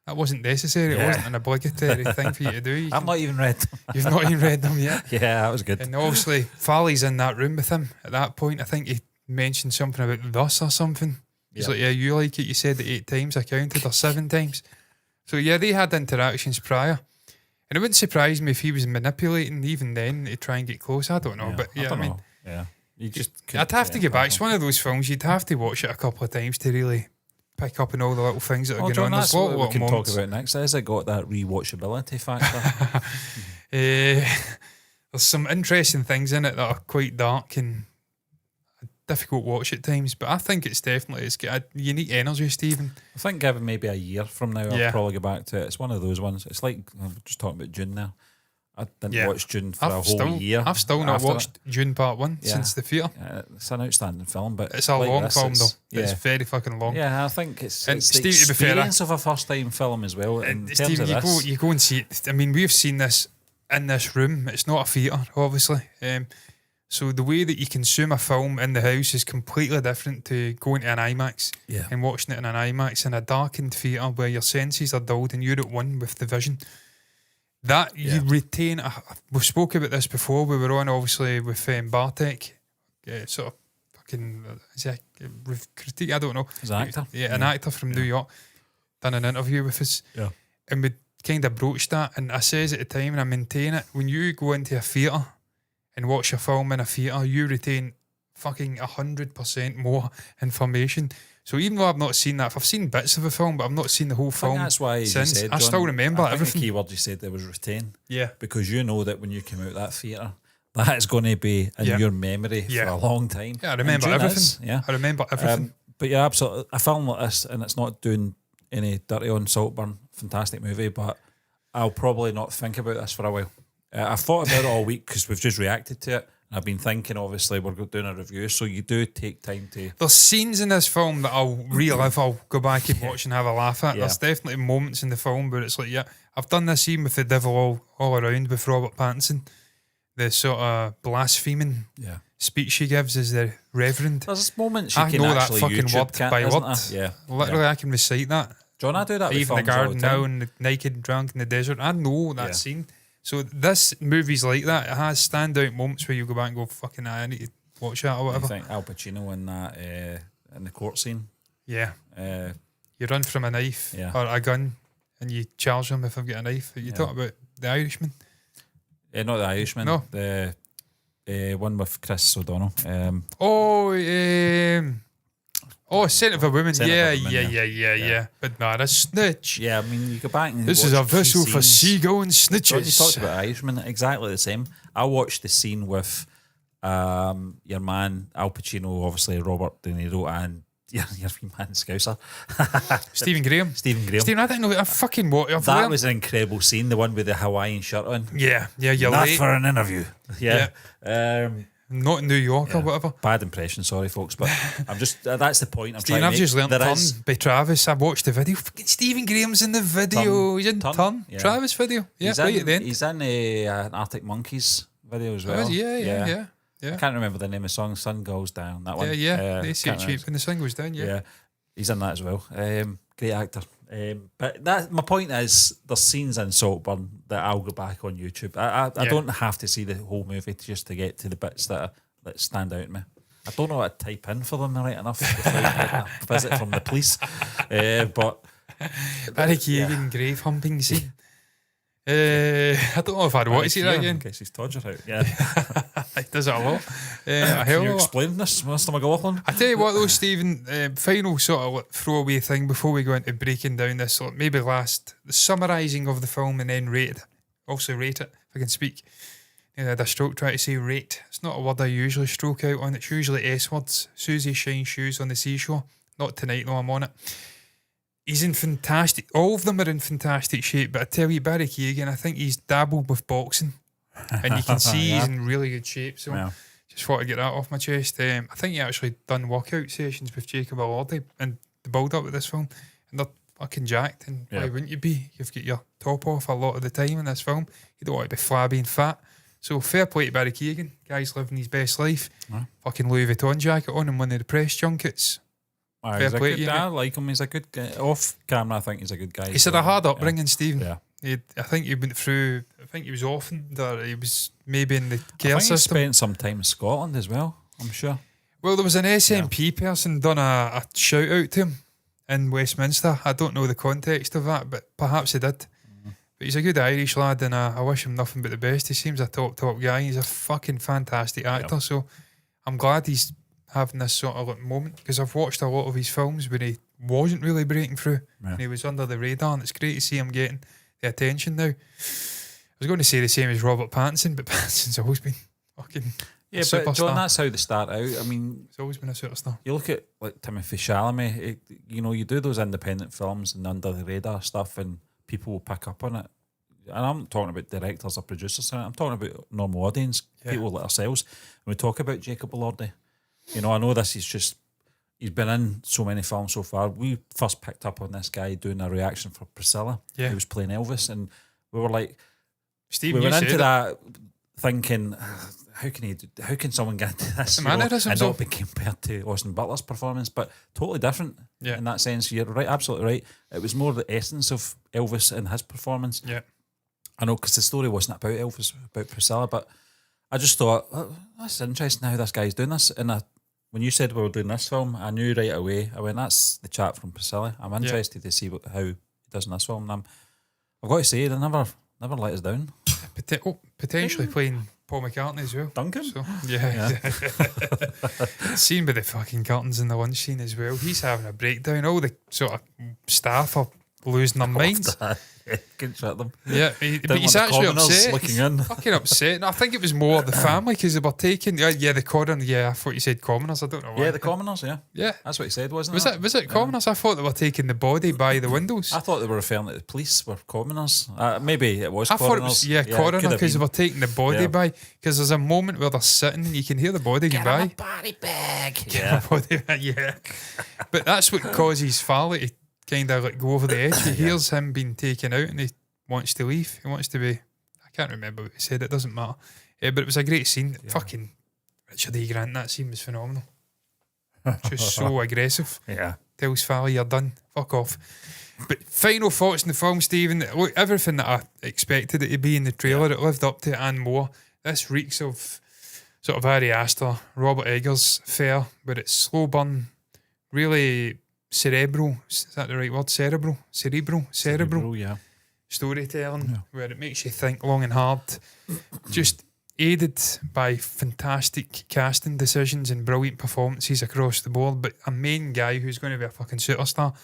that wasn't necessary. It wasn't an obligatory thing for you to do. I've not even read them. You've not even read them yet. Yeah, that was good. And obviously Farley's in that room with him at that point. I think he mentioned something about thus or something. He's like, yeah, you like it. You said it 8 times. I counted, or 7 times. So yeah, they had interactions prior. And it wouldn't surprise me if he was manipulating even then to try and get close. I don't know. But yeah, I mean, you just I'd have to get back. It's one of those films you'd have to watch it a couple of times to really pick up on all the little things that are going John, on. that's There's a lot what of we can moments. talk about next. Has it got that rewatchability factor? There's some interesting things in it that are quite dark and a difficult watch at times, but I think it's got a unique energy, Stephen. I think given maybe a year from now, I'll probably go back to it. It's one of those ones. It's like, I'm just talking about June now. I didn't watch June for a whole year. I've still not after watched June Part 1 since the theatre. It's an outstanding film, but It's a like long this, film though. Yeah. It's very fucking long. Yeah, I think it's the Steve, to be fair, experience of a first time film as well. In terms Stephen, of this. you go and see it. I mean, we've seen this in this room. It's not a theatre, obviously. So the way that you consume a film in the house is completely different to going to an IMAX and watching it in an IMAX in a darkened theatre where your senses are dulled and you're at one with the vision. That you retain. We spoke about this before. We were on obviously with Bartek, sort of fucking is he a critique? I don't know. He's an actor. Yeah, an actor from New York. Done an interview with us. Yeah. And we kind of broached that, and I says at the time, and I maintain it, when you go into a theatre and watch a film in a theatre, you retain fucking 100% more information. So even though I've not seen that, I've seen bits of a film, but I've not seen the whole film. That's why, as you since. said, I John, still remember I think everything. the key word you said there was retain. Yeah. Because you know that when you come out that theatre, that is going to be in your memory for a long time. Yeah, I remember And June everything. is, I remember everything. But yeah, absolutely. A film like this, and it's not doing any dirty on Saltburn, fantastic movie, but I'll probably not think about this for a while. I've thought about it all week because we've just reacted to it. I've been thinking, obviously, we're doing a review, so you do take time to... There's scenes in this film that I'll relive, I'll go back and watch and have a laugh at. There's definitely moments in the film where it's like, I've done this scene with the devil all around with Robert Pattinson. The sort of blaspheming speech she gives as the reverend. There's moments you I can know that actually fucking YouTube word by word. Yeah. Literally, I can recite that. John, I do that with Even the films all garden the time. now and the naked drunk in the desert. I know that scene. So this movie's like that. It has standout moments where you go back and go, fucking I need to watch that or whatever. I think Al Pacino in that in the court scene. Yeah. Uh, You run from a knife or a gun and you charge them if I've got a knife. You talk about The Irishman. not The Irishman. No. The Oh, Scent of a Woman. Scent of Yeah, a Woman, yeah. But not a snitch. Yeah, I mean, you go back and This watch is a key vessel for scenes. seagull and John, you snitches. talked about Irishman, exactly the same. I watched the scene with your man Al Pacino, obviously Robert De Niro, and your wee man Scouser, Stephen Graham. Stephen Graham. Stephen, I didn't know. I fucking what? That was an incredible scene, the one with the Hawaiian shirt on. Yeah, you're Not late. for an interview. Yeah. Not in New York or whatever. Bad impression, sorry folks, but I'm just that's the point I'm Stephen, trying I've to make. just learnt There Turn is- by Travis. I watched the video. Fucking Stephen Graham's in the video. Turn. He's in Turn, Turn. yeah. Travis video. Yeah, he's right in, at the end. he's in an Arctic Monkeys video as well. Yeah. I can't remember the name of the song. Sun Goes Down. That one. Yeah. They say can't it remember. cheap when the sun goes down. Yeah. He's in that as well. Great actor. But that my point is, there's scenes in Saltburn that I'll go back on YouTube. I don't have to see the whole movie just to get to the bits that stand out to me. I don't know what to type in for them right enough without getting a visit from the police. But Barry Keoghan grave humping scene. I don't know if I'd want to see that again. Gets his todger out. Yeah. He does it a lot. A hell Can of you a lot. explain this, Mr. McLaughlin? I tell you what though, Stephen, final sort of like throwaway thing before we go into breaking down this, like maybe the summarising of the film and then rate it. Also rate it, if I can speak. I had a stroke trying to say rate. It's not a word I usually stroke out on. It's usually S words. Susie shines shoes on the seashore. Not tonight though, I'm on it. He's in fantastic, all of them are in fantastic shape, but I tell you, Barry Keoghan, I think he's dabbled with boxing and you can see he's in really good shape. So just thought to get that off my chest. I think he actually done workout sessions with Jacob Elordi and the build up of this film, and they're fucking jacked. And why wouldn't you be? You've got your top off a lot of the time in this film. You don't want to be flabby and fat. So fair play to Barry Keoghan. Guy's living his best life. Fucking Louis Vuitton jacket on and one of the press junkets. He's a play good to you, guy. I mate. like him. He's a good guy. Off camera, I think he's a good guy. He's had a hard upbringing, Stephen. Yeah. I think he went through. I think he was orphaned, or he was maybe in the care I think he system. spent some time in Scotland as well, I'm sure. Well, there was an SNP person done a shout out to him in Westminster. I don't know the context of that, but perhaps he did. But he's a good Irish lad, and I wish him nothing but the best. He seems a top guy. He's a fucking fantastic actor. So I'm glad he's having this sort of like moment, because I've watched a lot of his films where he wasn't really breaking through. And he was under the radar, and it's great to see him getting the attention now. I was going to say the same as Robert Pattinson, but Pattinson's always been fucking a But superstar. John, that's how they start out. I mean, He's always been a superstar. you look at like Timothée Chalamet, you do those independent films and under the radar stuff, and people will pick up on it. And I'm not talking about directors or producers. I'm talking about normal audience, people like ourselves. When we talk about Jacob Elordi, I know this is just, he's been in so many films so far. We first picked up on this guy doing a reaction for Priscilla. Yeah. He was playing Elvis, and we were like, Steve, we you went said into it. that thinking, how can someone get into this The mannerisms and not of- be compared to Austin Butler's performance, but totally different in that sense. You're right, absolutely right. It was more the essence of Elvis in his performance. Yeah. I know, because the story wasn't about Elvis, about Priscilla, but I just thought, that's interesting how this guy's doing this. And when you said we were doing this film, I knew right away. I went, that's the chap from Priscilla. I'm interested to see how he does in this film. And I've got to say, they never let us down. Potentially playing Paul McCartney as well. Duncan? So, Scene with the fucking curtains in the lunch scene as well. He's having a breakdown. All the sort of staff are losing their minds. Couldn't shut them. Yeah, but Didn't he's want the actually commoners upset. looking He's in. fucking upset. No, I think it was more the family, because they were taking. The coroner. Yeah, I thought you said commoners. I don't know why. Yeah, the commoners, Yeah. That's what he said, wasn't Was it? it commoners? I thought they were taking the body by the windows. I thought they were referring to the police were commoners. Maybe it was I thought it coroners. was coroner, it could have because they been. were taking the body by. Because there's a moment where they're sitting and you can hear the body going by. body bag. Yeah. But that's what causes Farley to kind of like go over the edge. He hears him being taken out and he wants to leave. He wants to be. I can't remember what he said. It doesn't matter. But it was a great scene. Fucking Richard E. Grant. That scene was phenomenal. Just so aggressive. Yeah. Tells Farley you're done. Fuck off. But final thoughts on the film, Stephen. Look, everything that I expected it to be in the trailer, it lived up to it and more. This reeks of sort of Ari Aster, Robert Eggers fare, but it's slow burn, really cerebral. Is that the right word? Cerebral, Yeah. storytelling, where it makes you think long and hard. Just aided by fantastic casting decisions and brilliant performances across the board, but a main guy who's going to be a fucking superstar.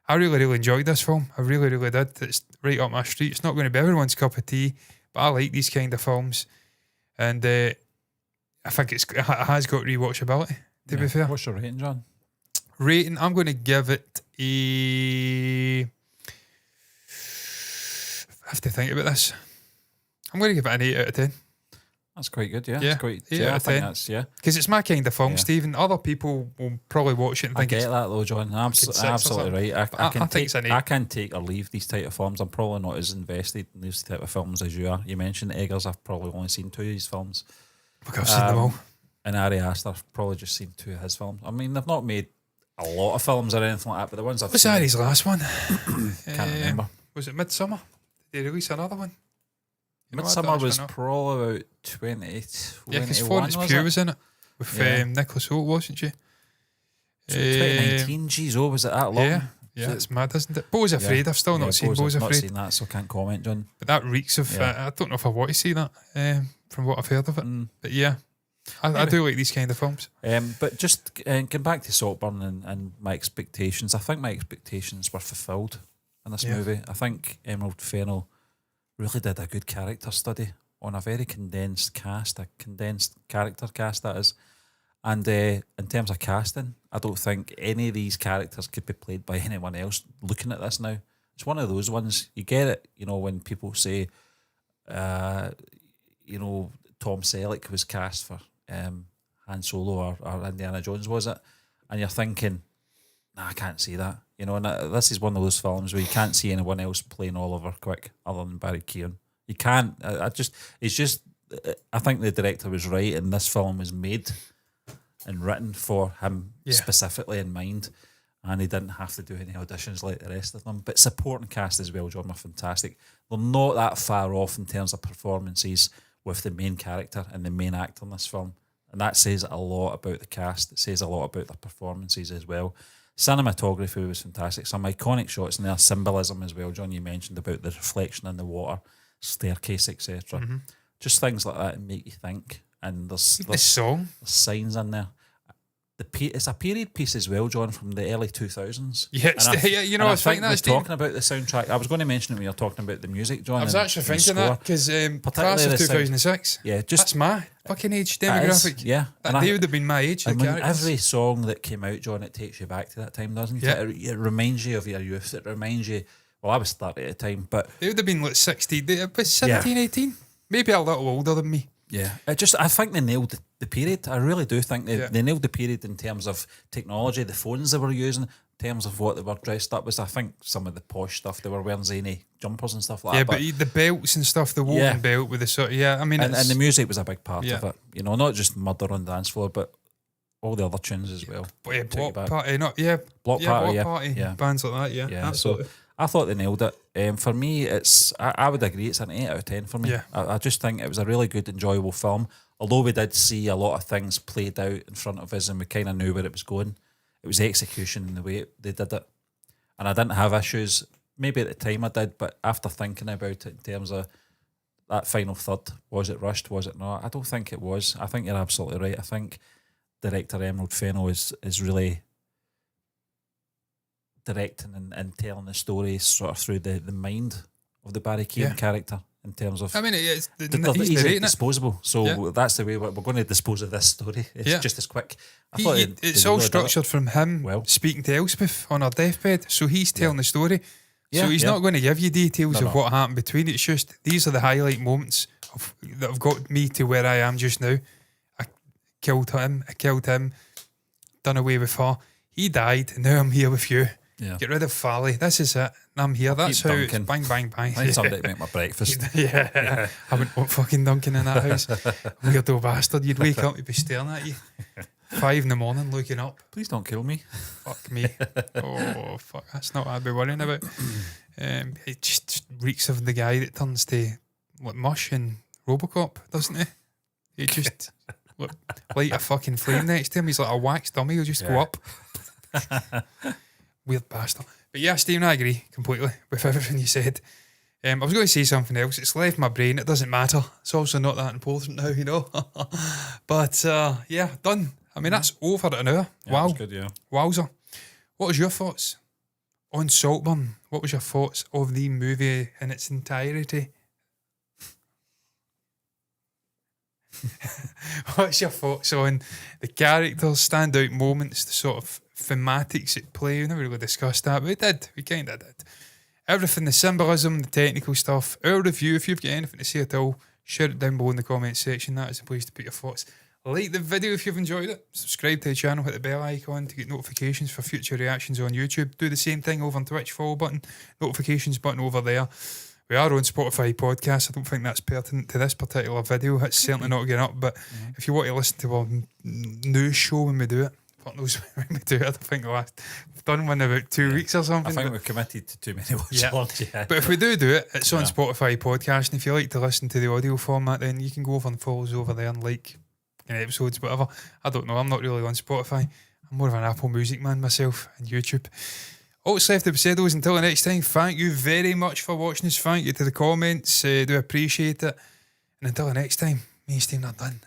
I really, really enjoyed this film. I really, really did. It's right up my street. It's not going to be everyone's cup of tea, but I like these kind of films. And I think it has got rewatchability, to be fair. What's your rating, John? Rating, I'm going to give it a... I have to think about this. I'm going to give it an 8 out of 10. That's quite good, yeah. Yeah, It's quite, 8 yeah, out I of think 10. that's, yeah. Because it's my kind of film, Yeah. Stephen. Other people will probably watch it and I think get it's... that though, John. Absolutely right. I can take or leave these type of films. I'm probably not as invested in these type of films as you are. You mentioned Eggers. I've probably only seen 2 of these films. Look, I've seen them all. And Ari Aster, I've probably just seen 2 of his films. I mean, they've not made a lot of films or anything like that, but the ones I've What's seen... Ari's last one? Can't remember. Was it Midsummer? Did they release another one? You know what, Midsummer that's was one up. probably about 20. Yeah, because 21, Florence was Pugh it? was in it with Yeah. Nicholas Hoult, wasn't she? So 2019, geez, was it that long? Yeah, it's mad, isn't it? Bo's Afraid. I've still not seen Bo's I've not Afraid. seen that, so I can't comment, John. But that reeks of... Yeah. I don't know if I want to see that from what I've heard of it. But yeah, I Maybe. do like these kind of films. But just getting back to Saltburn and my expectations, I think my expectations were fulfilled in this Yeah. movie. I think Emerald Fennell really did a good character study on a very condensed cast, a condensed character cast that is. And in terms of casting, I don't think any of these characters could be played by anyone else. Looking at this now, it's one of those ones, you get it, when people say, Tom Selleck was cast for Han Solo or Indiana Jones, was it? And you're thinking, nah, I can't see that. And this is one of those films where you can't see anyone else playing Oliver Quick other than Barry Keoghan. You can't. I think the director was right, and this film was made and written for him specifically in mind, and he didn't have to do any auditions like the rest of them. But supporting cast as well, John, were fantastic. They're not that far off in terms of performances with the main character and the main actor in this film, and that says a lot about the cast. It says a lot about their performances as well. Cinematography was fantastic. Some iconic shots and their symbolism as well, John. You mentioned about the reflection in the water, staircase, etc. Just things like that make you think. And there's song. There's signs in there. It's a period piece as well, John, from the early 2000s. Yeah, I was thinking that. Talking about the soundtrack, I was going to mention it when you were talking about the music, John. I was actually thinking that because class of 2006. That's my fucking age demographic. They would have been my age. Every song that came out, John, it takes you back to that time, doesn't it? It reminds you of your youth. It reminds you. Well, I was 30 at the time, but they would have been like 60. They were 17, 18, maybe a little older than me. Yeah, I think they nailed the period. I really do think they nailed the period in terms of technology, the phones they were using, in terms of what they were dressed up as. I think some of the posh stuff, they were wearing zany jumpers and stuff like that. Yeah, but the belts and stuff, the woven belt with the sort of, and the music was a big part of it. Not just Murder on the Dance Floor, but all the other tunes as well. Block Party, Block Party, bands like that, yeah. Absolutely. So I thought they nailed it. For me, I would agree it's an 8 out of 10 for me. Yeah. I just think it was a really good, enjoyable film. Although we did see a lot of things played out in front of us and we kind of knew where it was going, it was the execution and the way they did it. And I didn't have issues. Maybe at the time I did, but after thinking about it in terms of that final third, was it rushed, was it not? I don't think it was. I think you're absolutely right. I think director Emerald Fennell is really directing and telling the story sort of through the mind of the Barry Keoghan character in terms of... it's they're he's easy narrating disposable. So that's the way we're going to dispose of this story. It's just as quick. It's all structured from him speaking to Elspeth on her deathbed. So he's telling the story. So he's not going to give you details of what happened between. It's just, these are the highlight moments that have got me to where I am just now. I killed him, done away with her. He died, and now I'm here with you. Yeah. Get rid of Fally. This is it. I'm here. That's how it's bang, bang, bang. I need somebody to make my breakfast. I wouldn't want fucking Duncan in that house. Weirdo bastard. You'd wake up, he'd be staring at you. 5 a.m, looking up. Please don't kill me. Fuck me. Oh, fuck. That's not what I'd be worrying about. It just reeks of the guy that turns to mush in Robocop, doesn't he? He just light a fucking flame next to him. He's like a wax dummy. He'll just go up. Weird bastard. But yeah, Stephen, I agree completely with everything you said. I was going to say something else. It's left my brain. It doesn't matter. It's also not that important now, you know. But yeah, done. I mean, that's over an hour. Yeah, wow. that's good, yeah. Wowzer. What was your thoughts on Saltburn? What was your thoughts of the movie in its entirety? What's your thoughts on the characters, standout moments, the sort of thematics at play? We never really discussed that, but we did. We kind of did. Everything, the symbolism, the technical stuff, our review. If you've got anything to say at all, share it down below in the comments section. That is the place to put your thoughts. Like the video if you've enjoyed it. Subscribe to the channel, hit the bell icon to get notifications for future reactions on YouTube. Do the same thing over on Twitch, follow button, notifications button over there. We are on Spotify podcast. I don't think that's pertinent to this particular video. It's certainly not getting up, but if you want to listen to our news show when we do it, fuck knows when we do it. I don't think we've done one in about 2 weeks or something. I think we've committed to too many watch alongs, yeah. But if we do it, it's on Spotify podcast, and if you like to listen to the audio format, then you can go over and follow us over there and like episodes, whatever. I don't know, I'm not really on Spotify. I'm more of an Apple Music man myself, and YouTube. All that's left to be said is until the next time, thank you very much for watching us. Thank you to the comments, do appreciate it. And until the next time, me and Steve are done.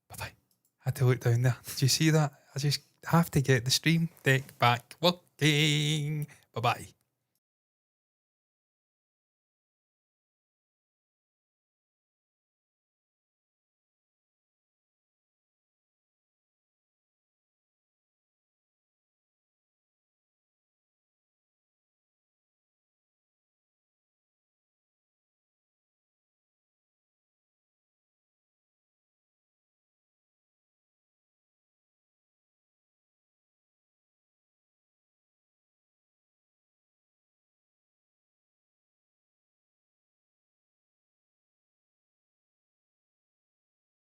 Bye-bye. Had to look down there. Did you see that? I just have to get the stream deck back working. Bye-bye.